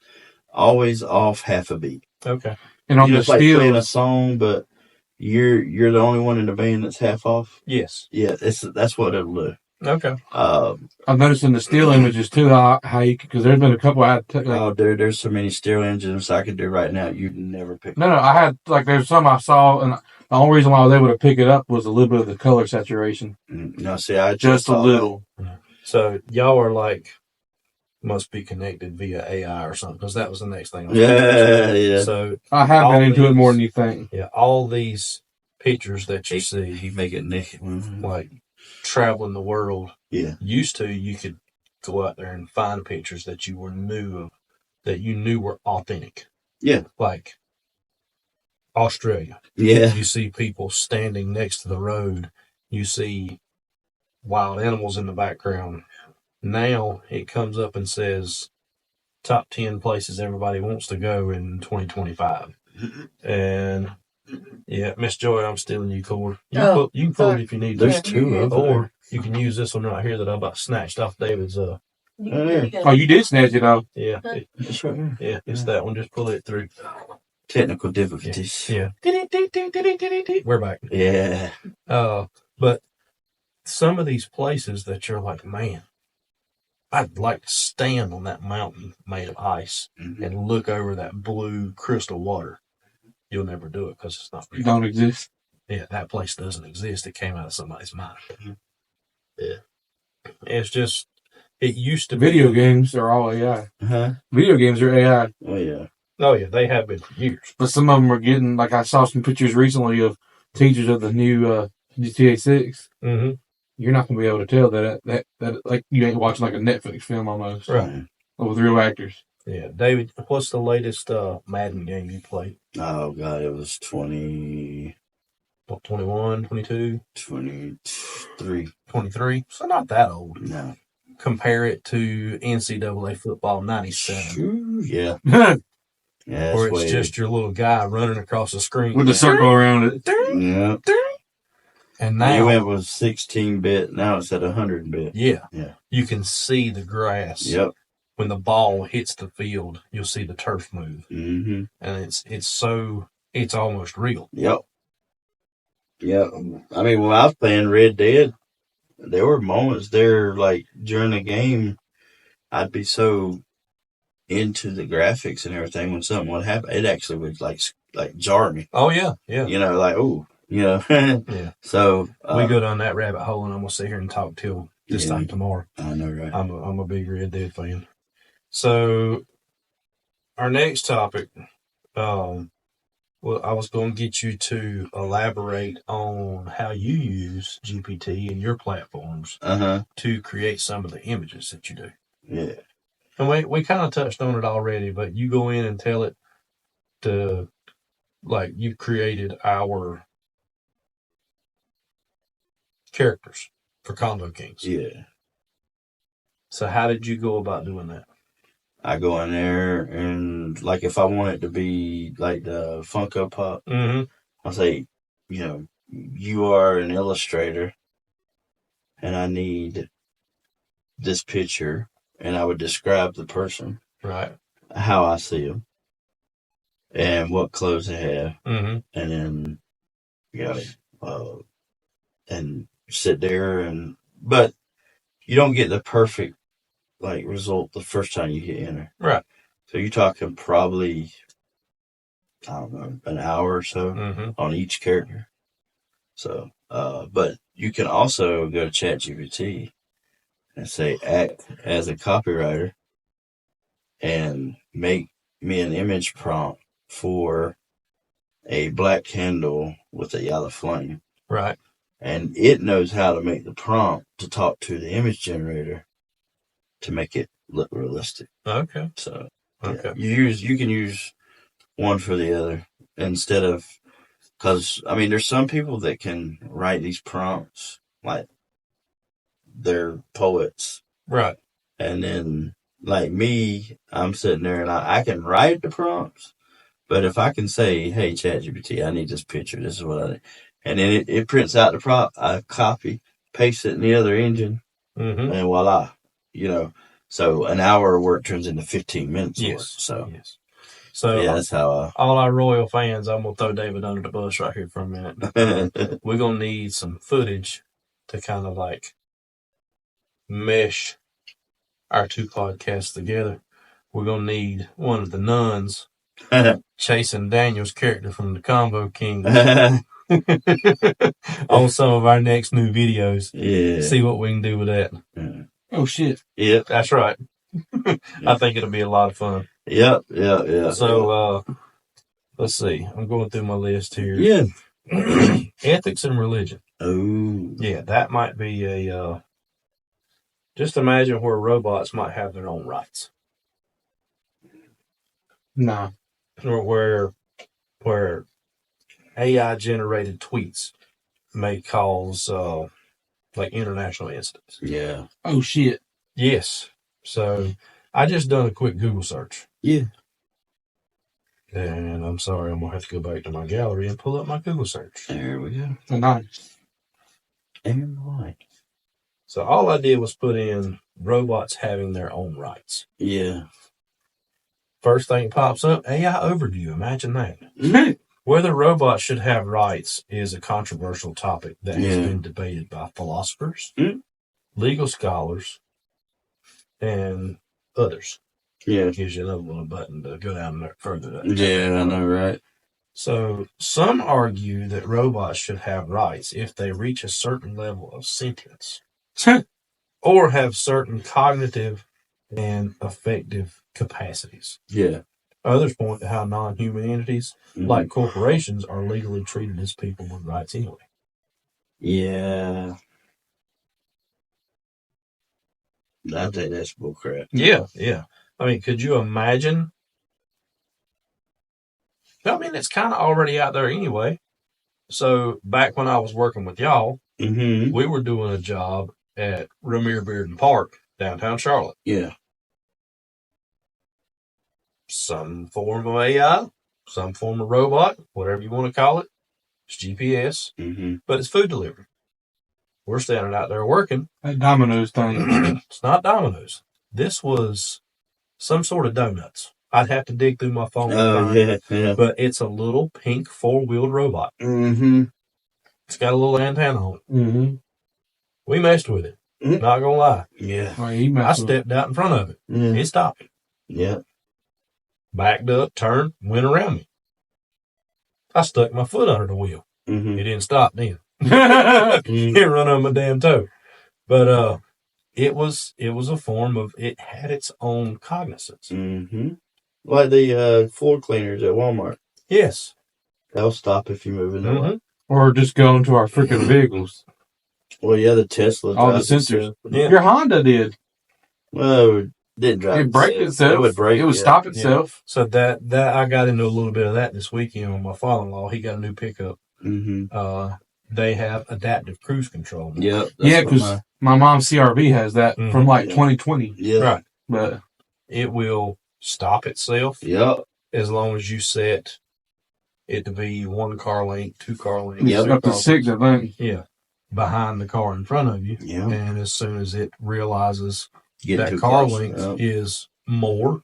always off half a beat. Okay. And on the like playing a song, but you're the only one in the band that's half off. Yes. Yeah. That's what it'll do. Okay. I've noticed in the still images too how you because there's been a couple I had oh dude, there's so many still engines I could do right now you'd never pick. No, I had there's some I saw and the only reason why I was able to pick it up was a little bit of the color saturation. No, see, I just a little. So y'all are must be connected via AI or something because that was the next thing. Yeah. So I have been into it more than you think. Yeah, all these pictures that you see, he make it naked, like traveling the world. Yeah. Used to, you could go out there and find pictures that you knew were authentic. Yeah. Like Australia. Yeah. You see people standing next to the road. You see wild animals in the background. Now it comes up and says top 10 places everybody wants to go in 2025. And yeah, Miss Joy, I'm stealing you cord. You can pull it if you need to. There's two of them. Or you can use this one right here that I about snatched off David's. Oh, you did snatch it off. Yeah. It's right here. Yeah, it's that one. Just pull it through. Technical difficulties. Yeah. We're back. Yeah. But some of these places that you're like, man, I'd like to stand on that mountain made of ice and look over that blue crystal water. You'll never do it because it's not real. It don't exist. Yeah, that place doesn't exist. It came out of somebody's mind. Yeah. It's just, it used to Video be. games are all AI. Huh? Video games are AI. Oh, yeah. Oh, yeah, they have been for years. But some of them are getting, like I saw some pictures recently of teachers of the new GTA 6. Mm-hmm. You're not going to be able to tell that like you ain't watching like a Netflix film almost. Right. With real actors. Yeah. David, what's the latest Madden game you played? Oh, God, it was 21, 22? 23. 23? So not that old. No. Compare it to NCAA football 97. Yeah. Yeah, where it's just your little guy running across the screen. With the circle around it. Yeah. And now you went with 16-bit, now it's at 100-bit. Yeah. Yeah. You can see the grass. Yep. When the ball hits the field, you'll see the turf move. Mm-hmm. And it's almost real. Yep. Yep. I mean, when I was playing Red Dead, there were moments there, like, during the game, I'd be so into the graphics and everything when something would happen. It actually would, like jar me. Oh, yeah. Yeah. You know, like, oh, you know. Yeah. So. we go down that rabbit hole, and I'm going to sit here and talk till this time tomorrow. I know, right? I'm a big Red Dead fan. So, our next topic, well, I was going to get you to elaborate on how you use GPT in your platforms to create some of the images that you do. Yeah. And we kind of touched on it already, but you go in and tell it to, like, you've created our characters for Convo Kings. Yeah. So how did you go about doing that? I go in there and, like, if I want it to be like the Funko Pop, I'll say, you know, you are an illustrator and I need this picture, and I would describe the person, right? How I see them, and what clothes they have, and then, you know, and sit there but you don't get the perfect, like, result the first time you hit enter. Right. So you're talking probably, I don't know, an hour or so on each character. So, but you can also go to ChatGPT and say, act as a copywriter and make me an image prompt for a black candle with a yellow flame. Right. And it knows how to make the prompt to talk to the image generator to make it look realistic. Okay. So, okay. Yeah, you can use one for the other instead of, because, I mean, there's some people that can write these prompts like they're poets. Right. And then, like me, I'm sitting there and I can write the prompts, but if I can say, hey, ChatGPT, I need this picture, this is what I need. And then it prints out the prompt, I copy, paste it in the other engine, and voila. You know, so an hour of work turns into 15 minutes of work. So, So yeah, that's how all our Royal fans, I'm going to throw David under the bus right here for a minute. We're going to need some footage to kind of like mesh our two podcasts together. We're going to need one of the nuns chasing Daniel's character from the Convo Kings on some of our next new videos. Yeah. See what we can do with that. Yeah. Oh, shit. Yep. That's right. I think it'll be a lot of fun. Yep. Yeah. So, let's see. I'm going through my list here. Yeah. Ethics and religion. Oh. Yeah, that might be a... just imagine where robots might have their own rights. Nah. Or where AI-generated tweets may cause, like, international incidents. Yeah. Oh, shit. Yes. So, I just done a quick Google search. Yeah. And I'm sorry, I'm going to have to go back to my gallery and pull up my Google search. There we go. Nice. And right. So, all I did was put in robots having their own rights. Yeah. First thing pops up, AI overview. Imagine that. Whether robots should have rights is a controversial topic that has been debated by philosophers, legal scholars, and others. Yeah. It gives you another little button to go down there further. Yeah, I know, right? So some argue that robots should have rights if they reach a certain level of sentience or have certain cognitive and affective capacities. Yeah. Others point to how non-human entities like corporations are legally treated as people with rights anyway. Yeah. I think that's bullcrap. Yeah. I mean, could you imagine? I mean, it's kind of already out there anyway. So back when I was working with y'all, we were doing a job at Ramir Bearden Park, downtown Charlotte. Yeah. Some form of AI, some form of robot, whatever you want to call it. It's GPS, but it's food delivery. We're standing out there working. That Domino's thing. It's not Domino's. This was some sort of donuts. I'd have to dig through my phone. Oh, yeah. But it's a little pink 4-wheeled robot. It's got a little antenna on it. We messed with it. Not gonna lie. Yeah. I stepped out in front of it. It stopped. Yeah. Backed up, turned, went around me. I stuck my foot under the wheel. It didn't stop then. It run on my damn toe. But it was a form of, it had its own cognizance. Like the floor cleaners at Walmart. Yes. They'll stop if you move in the way. Or just go into our freaking vehicles. Well, yeah, the Tesla. All the sensors. Yeah. Your Honda did. Well, it didn't drive. It braked itself. It would brake. It would stop itself. Yeah. So that I got into a little bit of that this weekend with my father-in-law. He got a new pickup. They have adaptive cruise control. Yep. Yeah, because my mom's CRV has that from like 2020. Yeah. Right. But it will stop itself. Yep. As long as you set it to be 1 car length, 2 car length. Yep. Up to 6, I think. Yeah. Behind the car in front of you. Yeah. And as soon as it realizes that car length is more,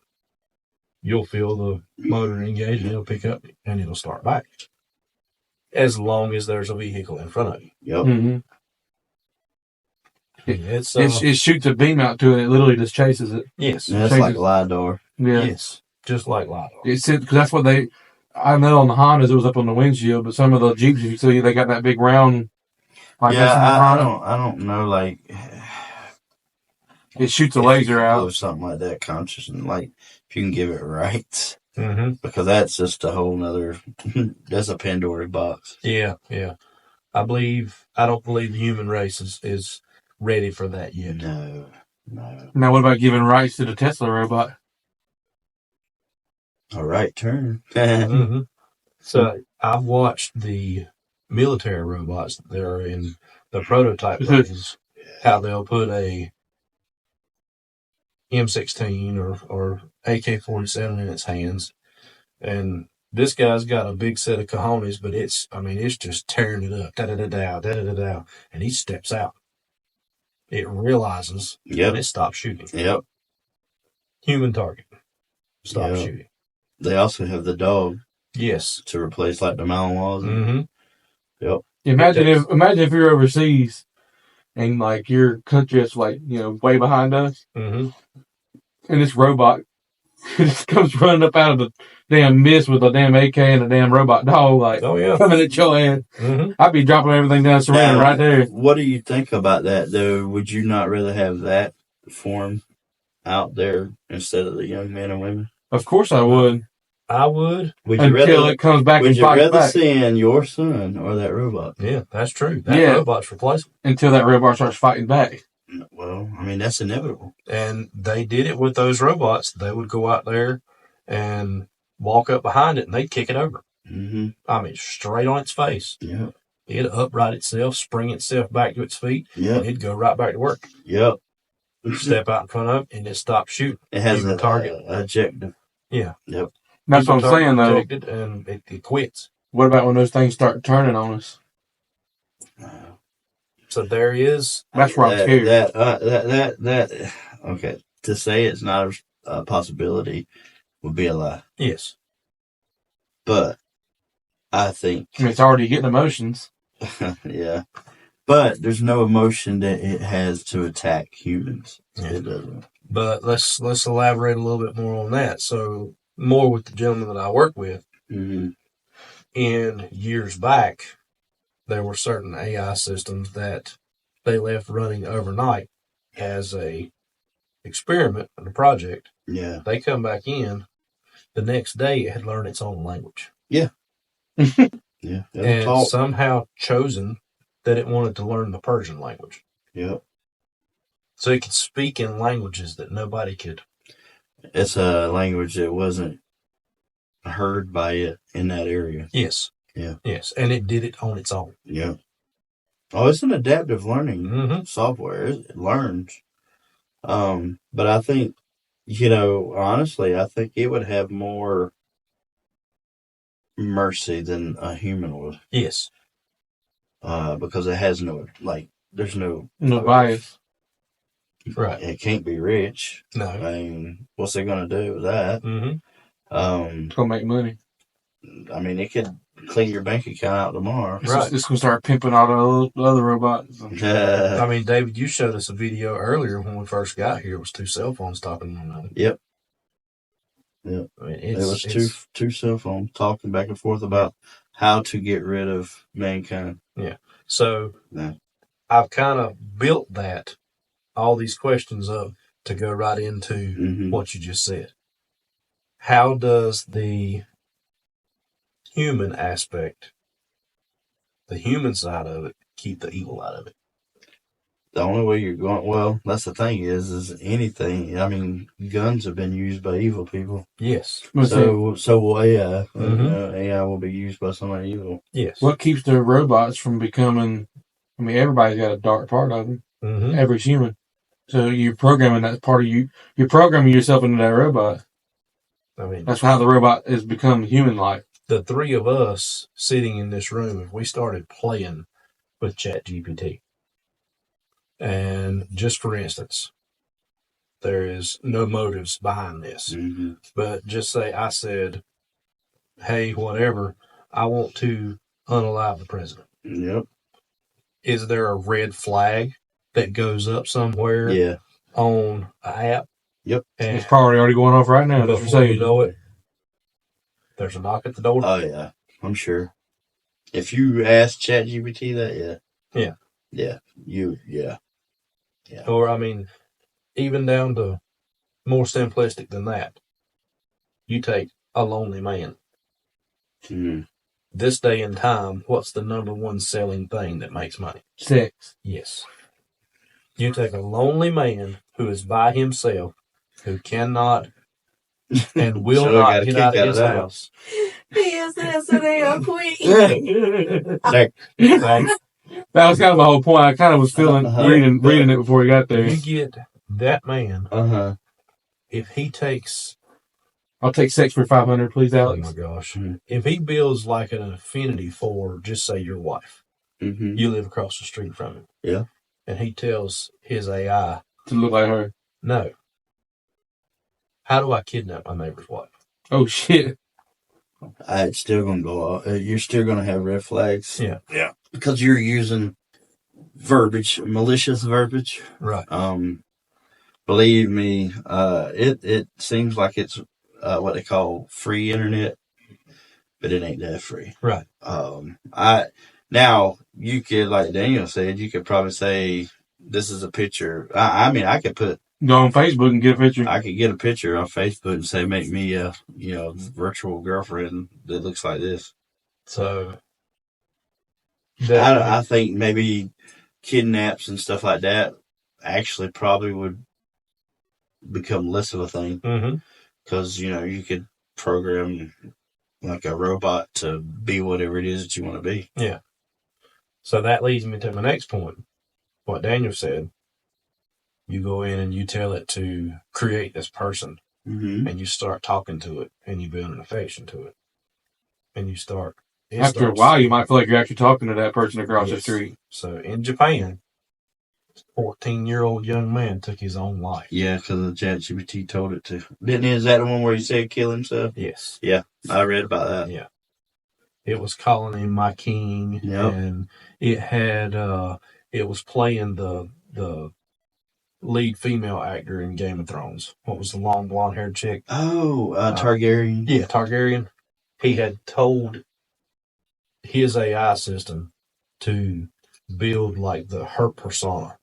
you'll feel the motor engage and it'll pick up and it'll start back. As long as there's a vehicle in front of you. Yep. It shoots a beam out to it. It literally just chases it. Yes. Yeah, it's like LiDAR. Yeah. Yes. Just like LiDAR. Because that's what I know on the Hondas, it was up on the windshield, but some of the Jeeps, you see, they got that big round. Like I don't know, like. It shoots a laser out. Or something like that, conscious, and like, if you can give it rights. Because that's just a whole nother, that's a Pandora box. Yeah. I don't believe the human race is ready for that yet. No. Now, what about giving rights to the Tesla robot? A right turn. So I've watched the military robots that are in the prototype versions, how they'll put a M16 or AK-47 in its hands, and this guy's got a big set of cojones, but it's just tearing it up, da-da-da-da, and he steps out. It realizes, and it stops shooting. Yep. Human target. Stop shooting. They also have the dog. Yes. To replace like the Malinois. Yep. Imagine if you're overseas and like your country is like, way behind us. And this robot just comes running up out of the damn mist with a damn AK and a damn robot dog, like, coming at your head. I'd be dropping everything down surrounded right there. What do you think about that, though? Would you not rather have that form out there instead of the young men and women? Of course I would. I would. Until it comes back and fights back. Would you rather send your son or that robot? Yeah, that's true. That robot's replaceable. Until that robot starts fighting back. Well, that's inevitable. And they did it with those robots. They would go out there and walk up behind it, and they'd kick it over. Straight on its face. Yeah. It'd upright itself, spring itself back to its feet, and it'd go right back to work. Yep. Step out in front of it, and it stops shooting. It has a target. Objective. Yeah. Yep. That's what I'm saying, though. And it quits. What about when those things start turning on us? So there is. That's where I'm scared. Okay. To say it's not a possibility would be a lie. Yes. But I think. It's already getting emotions. Yeah. But there's no emotion that it has to attack humans. Yeah. It doesn't. But let's elaborate a little bit more on that. So more with the gentleman that I work with. Mm-hmm. In years back, there were certain AI systems that they left running overnight as a experiment and a project. Yeah. They come back in. The next day, it had learned its own language. Yeah. Yeah. And somehow chosen that it wanted to learn the Persian language. Yep. So it could speak in languages that nobody could. It's a language that wasn't heard by it in that area. Yes. Yeah. Yes. And it did it on its own. Yeah. Oh, it's an adaptive learning software. It learns. But I think, honestly, I think it would have more mercy than a human would. Yes. Because it has there's no bias. Right. It can't be rich. No. I mean, what's it going to do with that? Mm-hmm. It's going to make money. I mean, it could clean your bank account out tomorrow. Right. It's going to start pimping all the other robots. I mean, David, you showed us a video earlier when we first got here. It was 2 cell phones talking to one another. Yep. I mean, it was two cell phones talking back and forth about how to get rid of mankind. Yeah. So I've kind of built all these questions up to go right into what you just said. How does the human aspect, the human side of it, keep the evil out of it? The only way you're going, well, that's the thing is anything. I mean, guns have been used by evil people. Yes. So will AI. AI will be used by somebody evil. Yes. What keeps the robots from becoming? I mean, everybody's got a dark part of them. Every human. So you're programming that part of you. You're programming yourself into that robot. I mean, that's how the robot has become human-like. The 3 of us sitting in this room, if we started playing with ChatGPT, and just for instance, there is no motives behind this, but just say I said, hey, whatever, I want to unalive the president. Yep. Is there a red flag that goes up somewhere on an app? Yep. And it's probably already going off right now. Before you know it, there's a knock at the door. Oh, yeah. I'm sure. If you ask ChatGPT that, Yeah. Or, I mean, even down to more simplistic than that. You take a lonely man. This day and time, what's the number one selling thing that makes money? Sex. Yes. You take a lonely man who is by himself, who cannot and will not get out of his house. He is this a damn queen. That was kind of the whole point. I kind of was feeling reading it before he got there. You get that man. If he takes, I'll take sex for $500, please, Alex. Oh my gosh! If he builds like an affinity for, just say, your wife, you live across the street from him, and he tells his AI to look like her. No. How do I kidnap my neighbor's wife? Oh shit! It's still gonna go off. You're still gonna have red flags. Yeah. Because you're using verbiage, malicious verbiage. Right. Believe me, it seems like it's what they call free internet, but it ain't that free. Right. Now you could, like Daniel said, you could probably say this is a picture. I mean, I could go on Facebook and get a picture. I could get a picture on Facebook and say, make me a virtual girlfriend that looks like this. So I think maybe kidnaps and stuff like that actually probably would become less of a thing. Because, you could program like a robot to be whatever it is that you want to be. Yeah. So that leads me to my next point. What Daniel said. You go in and you tell it to create this person. And you start talking to it. And you build an affection to it. And you start... After a while, you might feel like you're actually talking to that person across the street. So in Japan, a 14-year-old young man took his own life. Yeah, because the ChatGPT told it to. Is that the one where he said kill himself? Yes. Yeah, I read about that. Yeah. It was calling him my king. Yep. And it had, it was playing the lead female actor in Game of Thrones. What was the long blonde haired chick? Oh, Targaryen. Yeah, Targaryen. He had told his AI system to build like her persona,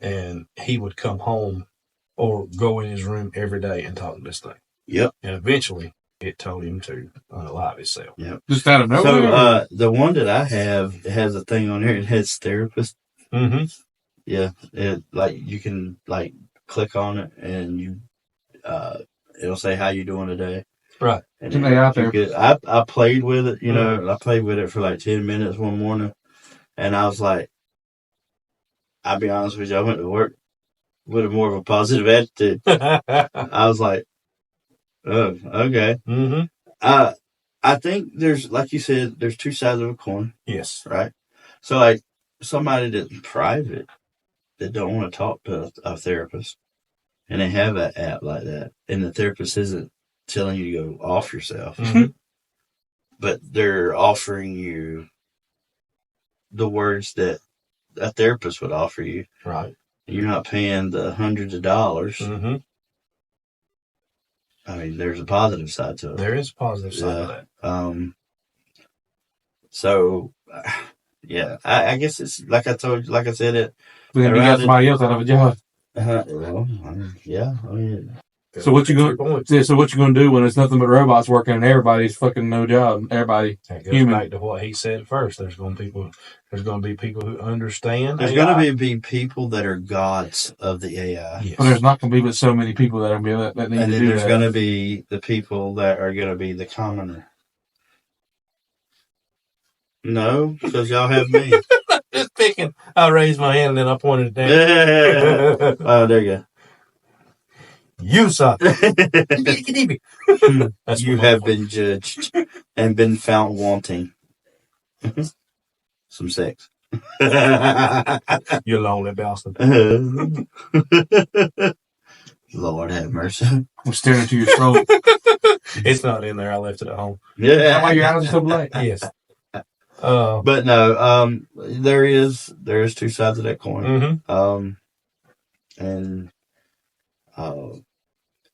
and he would come home or go in his room every day and talk to this thing. Yep. And eventually, it told him to unalive himself. Yep. Just out of nowhere. So the one that I have has a thing on here. It has therapist. Mm-hmm. Yeah. You can click on it and you it'll say how you doing today. Right. And I played with it. I played with it for like 10 minutes one morning, and I was like, I'll be honest with you, I went to work with more of a positive attitude. I was like, oh, okay. Mm-hmm. I think there's, like you said, there's two sides of a coin. Yes. Right? So, like, somebody that's private that don't want to talk to a therapist, and they have an app like that, and the therapist isn't telling you to go off yourself, but they're offering you the words that a therapist would offer you. Right. You're not paying the hundreds of dollars. Mm-hmm. I mean, there's a positive side to it. There is a positive side to that. So, yeah, I guess it's like I said it. Then you got somebody else out of a job. Yeah. I mean, so what you gonna do when there's nothing but robots working and everybody's fucking no job? Everybody that goes back to what he said first. There's going to be people who understand. There's going to be people that are gods of the AI. Yes. Well, there's not going to be but so many people that are going to be that need and to then do there's that. going to be the people that are going to be the commoner. No, because y'all have me. Just picking. I raised my hand and then I pointed it down. Yeah. Oh, there you go. You suck. You have been judged and been found wanting some sex. You lonely bastard. Lord have mercy. I'm staring into your throat. It's not in there. I left it at home. Yeah. That's why your eyes are so black. Yes. But no, there is two sides of that coin. Mm-hmm.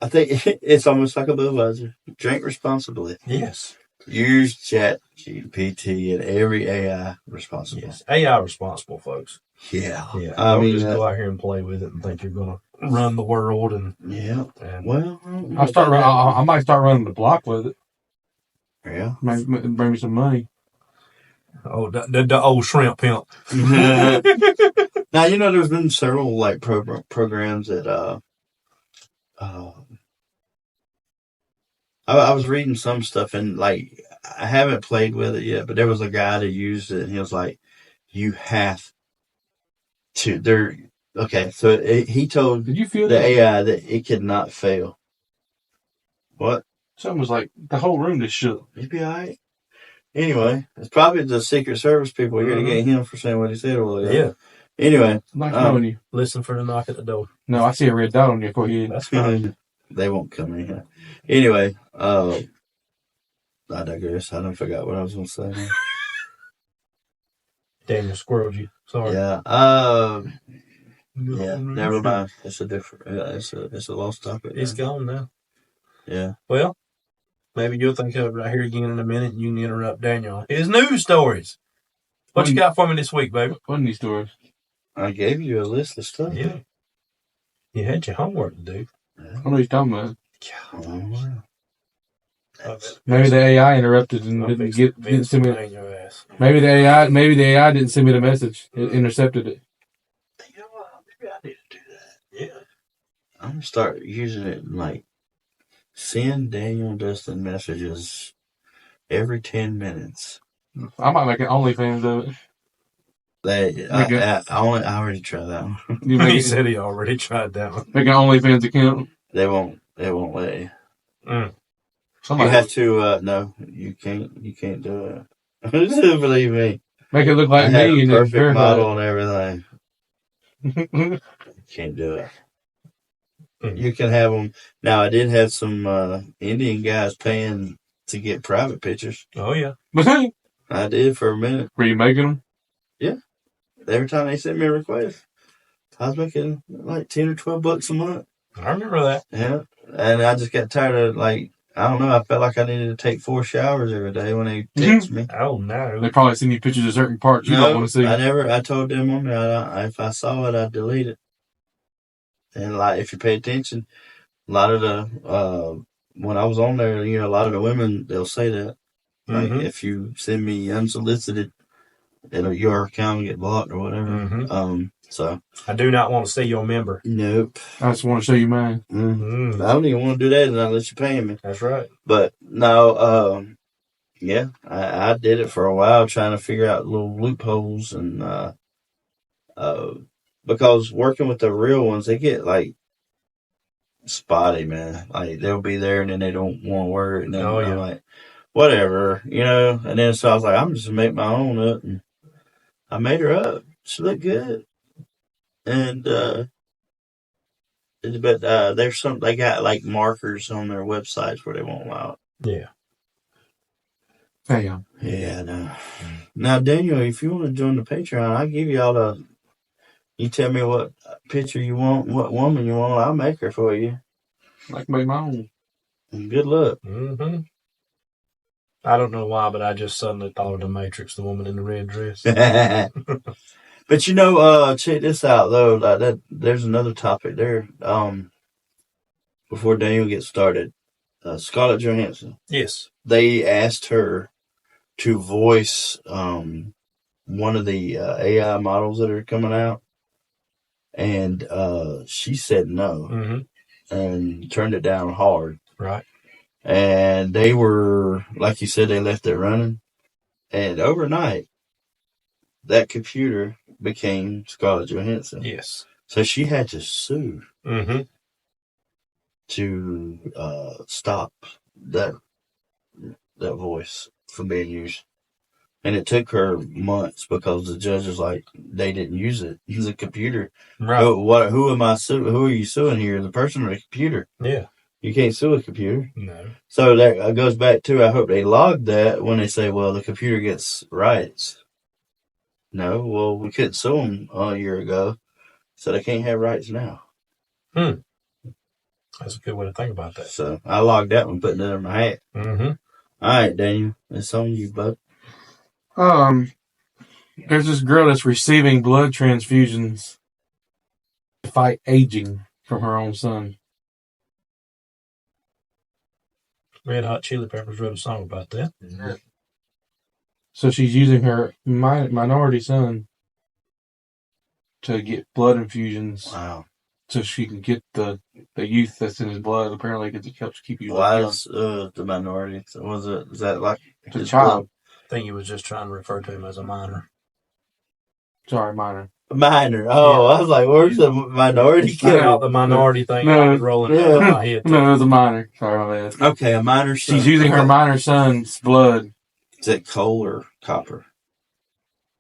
I think it's almost like a budweiser. Drink responsibly. Yes. Use ChatGPT and every AI responsibly. Yes. AI responsible, folks. Yeah. Yeah. Don't just go out here and play with it and think you're going to run the world. And well, I might start running the block with it. Yeah. Bring me some money. Oh, the old shrimp pimp. Now, there's been several programs that I was reading some stuff and I haven't played with it yet, but there was a guy that used it and he was like, you have to, so he told Did you feel the that? AI that it could not fail. What? Something was like, the whole room just shook. You'd be all right. Anyway, it's probably the Secret Service people. You're going to get him for saying what he said. Yeah. Anyway. I'm not knowing you. Listen for the knock at the door. No, I see a red dot on your forehead. That's fine. They won't come in here. Anyway, I digress. I don't forgot what I was going to say. Daniel squirreled you. Sorry. Yeah. Yeah. Never mind. It's a different. It's a lost topic. It's gone now. Yeah. Well, maybe you'll think of it right here again in a minute. And you can interrupt Daniel. His news stories. What you got for me this week, baby? What are these stories? I gave you a list of stuff. Yeah. You had your homework to do. I don't know what you're talking about. Maybe the AI interrupted and didn't send me. Maybe the AI didn't send me the message. It intercepted it. You know what? Maybe I need to do that. Yeah. I'm gonna start using it send Daniel Dustin messages every 10 minutes. I might make an OnlyFans of it. I already tried that one. He said he already tried that one. Make an OnlyFans account. They won't let you. Mm. You have to. No, you can't. You can't do it. Believe me. Make it look like I have me. a perfect model and everything. Can't do it. You can have them. Now, I did have some Indian guys paying to get private pictures. Oh yeah. I did for a minute. Were you making them? Yeah. Every time they sent me a request, I was making like $10 or $12 a month. I remember that. Yeah. And I just got tired of I don't know. I felt like I needed to take 4 showers every day when they text me. Oh, no. They probably send you pictures of certain parts you don't want to see. I told them on there, if I saw it, I'd delete it. And if you pay attention, a lot of the, when I was on there, a lot of the women, they'll say that. If you send me unsolicited, your account will get blocked or whatever. So I do not want to see your member. Nope. I just want to show you mine. I don't even want to do that unless you're paying me. That's right. But no, yeah, I did it for a while trying to figure out little loopholes and because working with the real ones, they get spotty, man. They'll be there and then they don't want to wear it, and then I'm like, whatever, And then so I was like, I'm just gonna make my own up, and I made her up. She looked good, and but there's they got markers on their websites where they won't allow it. Yeah. Damn. Yeah, no. Now, Daniel, if you want to join the Patreon, I'll give you all you tell me what picture you want, what woman you want, I'll make her for you. I can make my own. And good luck. Mm-hmm. I don't know why, but I just suddenly thought of the Matrix, the woman in the red dress. But check this out though. There's another topic there. Before Daniel gets started, Scarlett Johansson. Yes. They asked her to voice one of the AI models that are coming out, and she said no, and turned it down hard. Right. And they were, like you said, they left it running, and overnight, that computer became Scarlett Johansson. Yes. So she had to sue to stop that voice from being used. And it took her months because the judge was like, they didn't use it. Use a computer. Right. Who am I suing? Who are you suing here? The person or the computer? Yeah. You can't sue a computer. No. So that goes back to, I hope they logged that when they say, well, the computer gets rights. No, well, we couldn't sue them a year ago, so they can't have rights now. That's a good way to think about that. So I logged that one, putting it in my hat. Mm-hmm. All right, Daniel, it's on you, bud. There's this girl that's receiving blood transfusions to fight aging from her own son. Red Hot Chili Peppers wrote a song about that. Mm-hmm. So she's using her minority son to get blood infusions. Wow. So she can get the youth that's in his blood, apparently, because it helps keep you Why young. is the minority? Is that like the child? I think he was just trying to refer to him as a minor. Sorry, minor. Minor. Oh, yeah. I was like, where's the minority? The minority thing was rolling out of my head. No, it was a minor. Sorry, my bad. Okay, a minor son. She's using her minor son's blood. Is it coal or copper?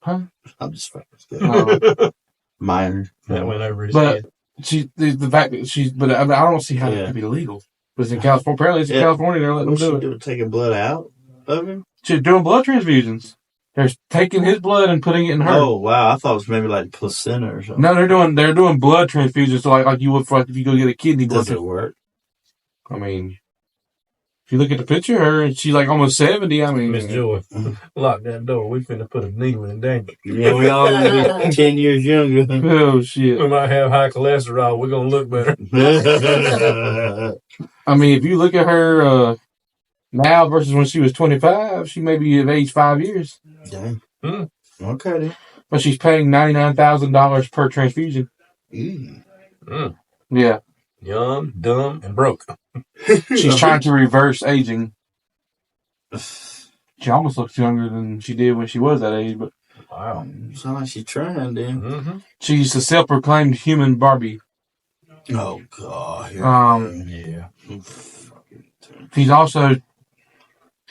Huh? I'm just fucking minor. That went over his head. The fact that but I don't see how that could be legal. But it's in California. Apparently, it's in California. They're letting them do it. Taking blood out of him? She's doing blood transfusions. They're taking his blood and putting it in her. Oh wow! I thought it was maybe like placenta or something. No, they're doing blood transfusions, so like you would for if you go get a kidney blood. Does it work? I mean, if you look at the picture of her, and she's like almost 70. I mean, Miss Joy, lock that door. We finna put a needle in Daniel. Yeah, we all gonna be 10 years younger. Oh shit! We might have high cholesterol. We're gonna look better. I mean, if you look at her now versus when she was 25, she may be of age 5 years. Dang. Okay then. But she's paying $99,000 per transfusion. Yeah. Young, dumb, and broke. She's trying to reverse aging. She almost looks younger than she did when she was that age, but wow. Sounds like she's trying then. She's a self-proclaimed human Barbie. Oh god. Yeah. She's also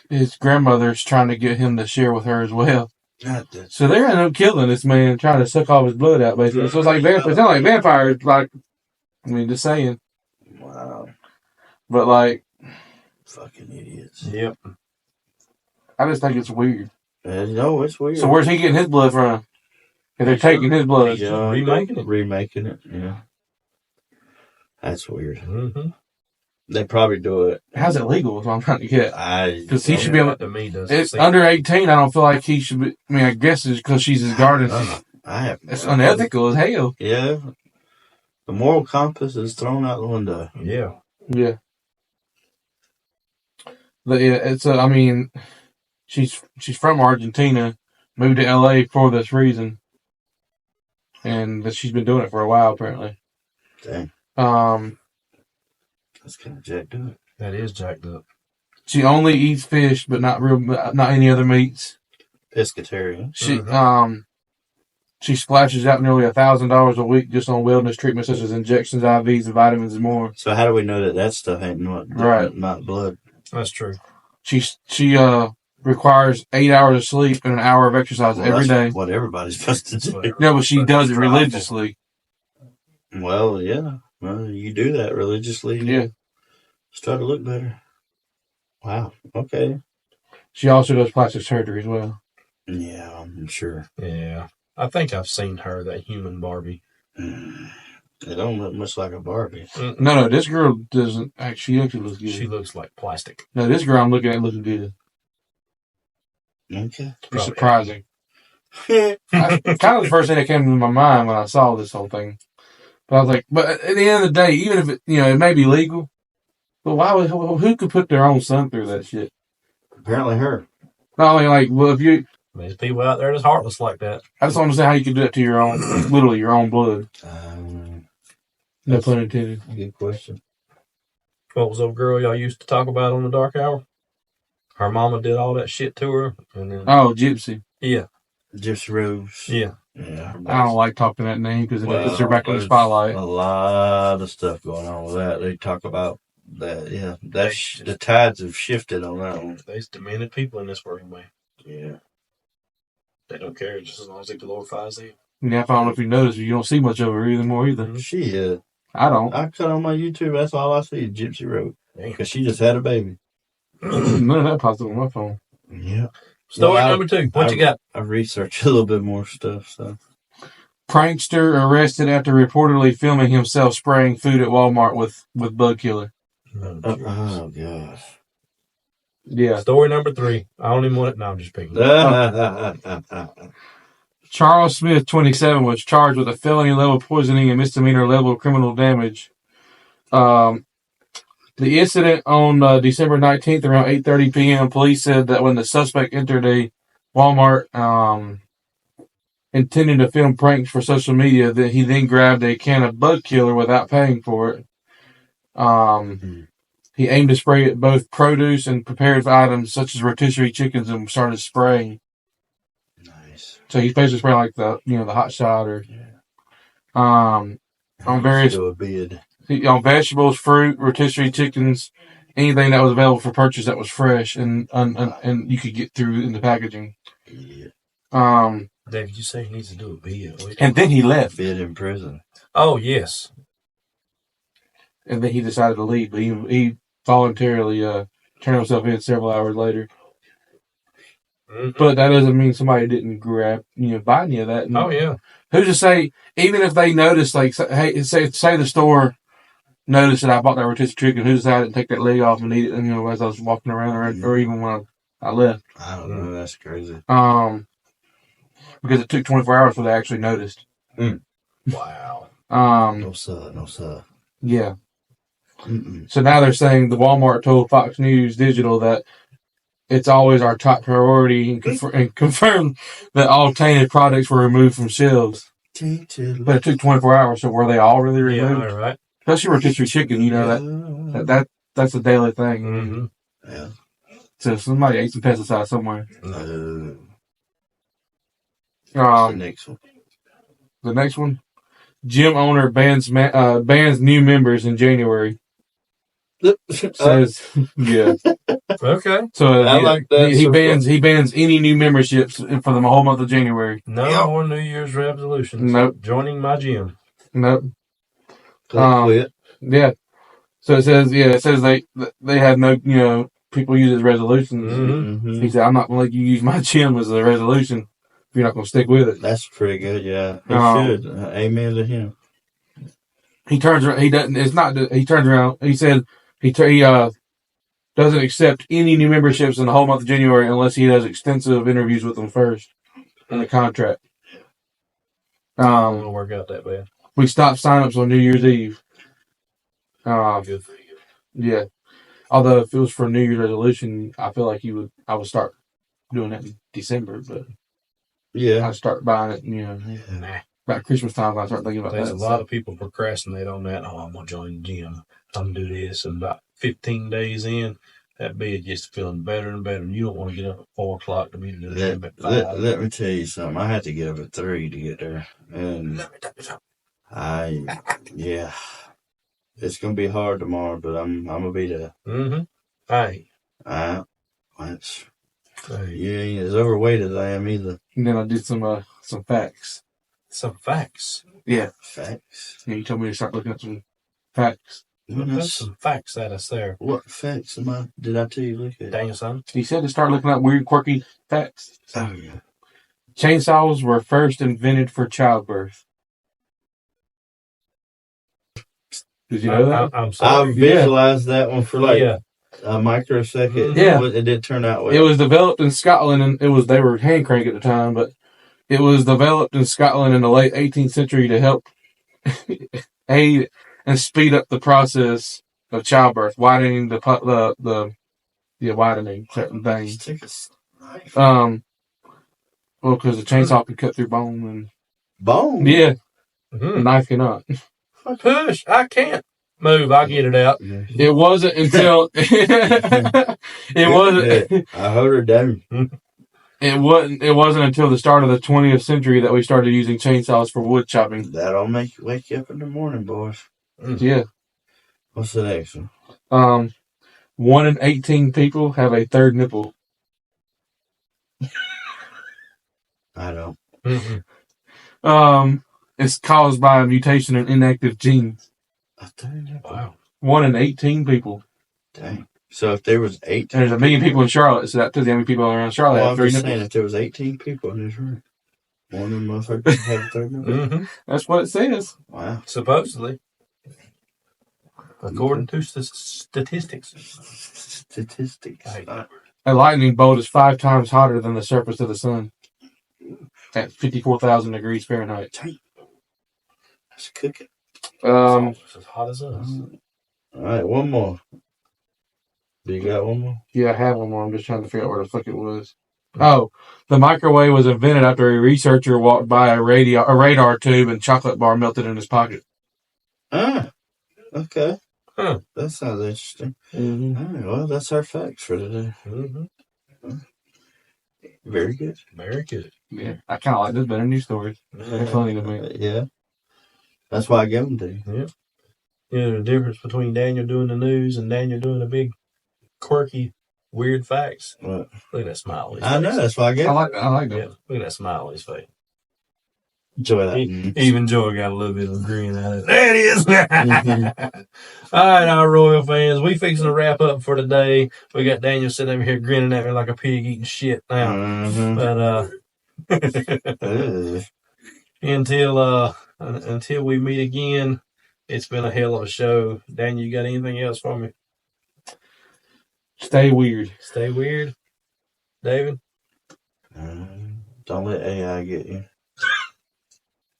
his grandmother's trying to get him to share with her as well. So they're ending up killing this man, trying to suck all his blood out, basically. So it's like vampires. It's not like vampires, like, I mean, just saying. Wow. But like, fucking idiots. Yep. I just think it's weird. No, it's weird. So where's he getting his blood from? And they're taking his blood. Yeah, remaking it. Yeah, that's weird. Mm-hmm. They probably do it. How's it legal? Is what I'm trying to get. Because he should be able to me. It's under 18. I don't feel like he should be. I mean, I guess it's because she's his guardian. It's unethical as hell. Yeah. The moral compass is thrown out the window. Yeah. Yeah. But yeah, it's I mean, she's from Argentina, moved to LA for this reason, and she's been doing it for a while apparently. Dang. That's kind of jacked up. That is jacked up. She only eats fish, but not any other meats. Pescatarian. She splashes out nearly $1,000 a week just on wellness treatments such as injections, IVs, and vitamins and more. So how do we know that stuff ain't not blood? That's true. She requires 8 hours of sleep and an hour of exercise every day. What everybody's supposed to do. No, but she does it religiously. Well, yeah. Well, you do that religiously. Yeah. Start to look better. Wow. Okay. She also does plastic surgery as well. Yeah, I'm sure. Yeah. I think I've seen her, that human Barbie. It don't look much like a Barbie. No, this girl doesn't. She actually looks good. She looks like plastic. No, this girl I'm looking at looking good. Okay. It's surprising. Kind of the first thing that came to my mind when I saw this whole thing. But I was like, but at the end of the day, even if it, it may be legal, but who could put their own son through that shit? Apparently her. Not only like, well, if you... There's people out there that's heartless like that. I just don't understand how you could do that to your own, literally your own blood. No pun intended. Good question. What was that girl y'all used to talk about on the Dark Hour? Her mama did all that shit to her. And then, Gypsy. Yeah. Gypsy Rose. Yeah. Yeah. I don't like talking that name because it puts her back in the spotlight. A lot of stuff going on with that. They talk about that. Yeah. The tides have shifted on that one. There's demented people in this world, man. Yeah. They don't care just as long as they glorifies them. Yeah, I don't know if you noticed, you don't see much of her anymore either. She is. I don't. I cut on my YouTube. That's all I see is Gypsy Rose. Because she just had a baby. None of that pops up on my phone. Yeah. Story number 2. What you got? I researched a little bit more stuff. So, prankster arrested after reportedly filming himself spraying food at Walmart with bug killer. Oh gosh. Yeah. Story number 3. I don't even want it. No, I'm just picking. Charles Smith, 27, was charged with a felony level poisoning and misdemeanor level criminal damage. The incident on December 19th around 8:30 p.m., police said that when the suspect entered a Walmart intending to film pranks for social media, that he then grabbed a can of bug killer without paying for it. He aimed to spray at both produce and prepared items such as rotisserie chickens and started spraying. Nice. So he's basically spraying like the hot shot or on various on vegetables, fruit, rotisserie chickens, anything that was available for purchase that was fresh and you could get through in the packaging. Yeah. David, you say he needs to do a bid. And then he left. Bid in prison. Oh, yes. And then he decided to leave, but he voluntarily turned himself in several hours later. Mm-hmm. But that doesn't mean somebody didn't buy any of that. And oh, yeah. Who's to say, even if they noticed, like, hey, say the store noticed that I bought that rotisserie chicken, who's to say I didn't take that leg off and eat it, as I was walking around or even when I left. I don't know. That's crazy. Because it took 24 hours before they actually noticed. Wow. No, sir. Yeah. Mm-mm. So now they're saying the Walmart told Fox News Digital that it's always our top priority and confirmed that all tainted products were removed from shelves. But it took 24 hours, so were they all really removed? Yeah, right. Especially rotisserie chicken, that's a daily thing. Mm-hmm. Yeah. So somebody ate some pesticide somewhere. The next one. The next one, gym owner bans new members in January. Says, yeah. Okay. So I like that. He bans any new memberships for the whole month of January. No more New Year's resolutions. Nope. Joining my gym. Nope. Quit. Yeah. So it says they have no people use it as resolutions. Mm-hmm. He said, I'm not gonna let you use my gym as a resolution. you're not going to stick with it. That's pretty good, yeah. He should. Amen to him. He turns around. He doesn't. It's not. He turns around. He said he doesn't accept any new memberships in the whole month of January unless he does extensive interviews with them first in the contract. It won't work out that bad. We stopped signups on New Year's Eve. Good for you. Yeah. Although if it was for New Year's resolution, I feel like I would start doing that in December, but I'd start buying it, about Christmas time. I start thinking about There's that. a lot of people procrastinate on that. Oh, I'm going to join the gym. I'm going to do this. And about 15 days in, that bed gets feeling better and better. And you don't want to get up at 4 o'clock to be to the gym at 5. Let me tell you something. I had to get up at 3 to get there. And Let me tell you something. it's going to be hard tomorrow, but I'm going to be there. Mm-hmm. Hey. You ain't as overweight as I am either. And then I did some facts. Some facts. Yeah. Facts? Yeah, you told me to start looking at some facts. There's some facts at us there. What facts did I tell you to look at? Danielson. He said to start looking at weird, quirky facts. Oh, yeah. Chainsaws were first invented for childbirth. Did you know that? I'm sorry. I visualized that one for a microsecond. Yeah. It did turn out well. It was developed in Scotland, and they were hand crank at the time, but it was developed in Scotland in the late 18th century to help aid and speed up the process of childbirth, widening widening certain things. Well, because the chainsaw can cut through bone. Yeah. Mm-hmm. The knife cannot. Push. I can't move. I'll get it out. It wasn't until it wasn't. I heard her down. It wasn't until the start of the 20th century that we started using chainsaws for wood chopping. That'll make you wake you up in the morning, boys. Yeah. What's the next one? 1 in 18 people have a third nipple. I don't. Mm-hmm. It's caused by a mutation in inactive genes. A third nipple? Wow. 1 in 18 people. Dang. So if there was 18... There's 1 million people in Charlotte, so that tells you how many people around Charlotte have I'm three just nipples. saying, if there was 18 people in this room, one of them motherfuckers had a third nipple? Mm-hmm. That's what it says. Wow. Supposedly. According to statistics. Statistics. A lightning bolt is 5 times hotter than the surface of the sun at 54,000 degrees Fahrenheit. That's cooking. It's as hot as us. All right, one more. Do you got one more? Yeah, I have one more. I'm just trying to figure out where the fuck it was. Oh, the microwave was invented after a researcher walked by a radar tube and chocolate bar melted in his pocket. Ah, okay. Huh. That sounds interesting. Mm-hmm. All right, well, that's our facts for today. Mm-hmm. Very good. Very good. Yeah, I kind of like this better news stories. They're funny to me. Yeah. That's why I give them to you. Yeah. You know the difference between Daniel doing the news and Daniel doing the big, quirky, weird facts? What? Look at that smile on his I face. know, that's why I give I them. like Yeah, them. look at that smile on his face. Enjoy that. Even Joey got a little bit of grin at it. There it is. All right, our Royal fans, we fixing to wrap up for today. We got Daniel sitting over here grinning at me like a pig eating shit now. Mm-hmm. But until we meet again, it's been a hell of a show. Daniel, you got anything else for me? Stay weird. Stay weird. David? Don't let AI get you.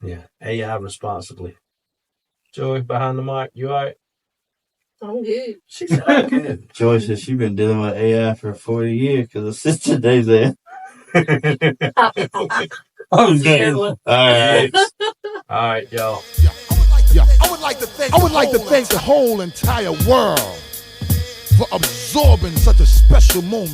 Yeah. AI responsibly. Joey, behind the mic, you all right? I'm good. She said, I'm good. Joy says she's been dealing with AI for 40 years because her sister days there. Oh, Terrible. All right. All right, y'all. I would like to thank the whole entire world for absorbing such a special moment.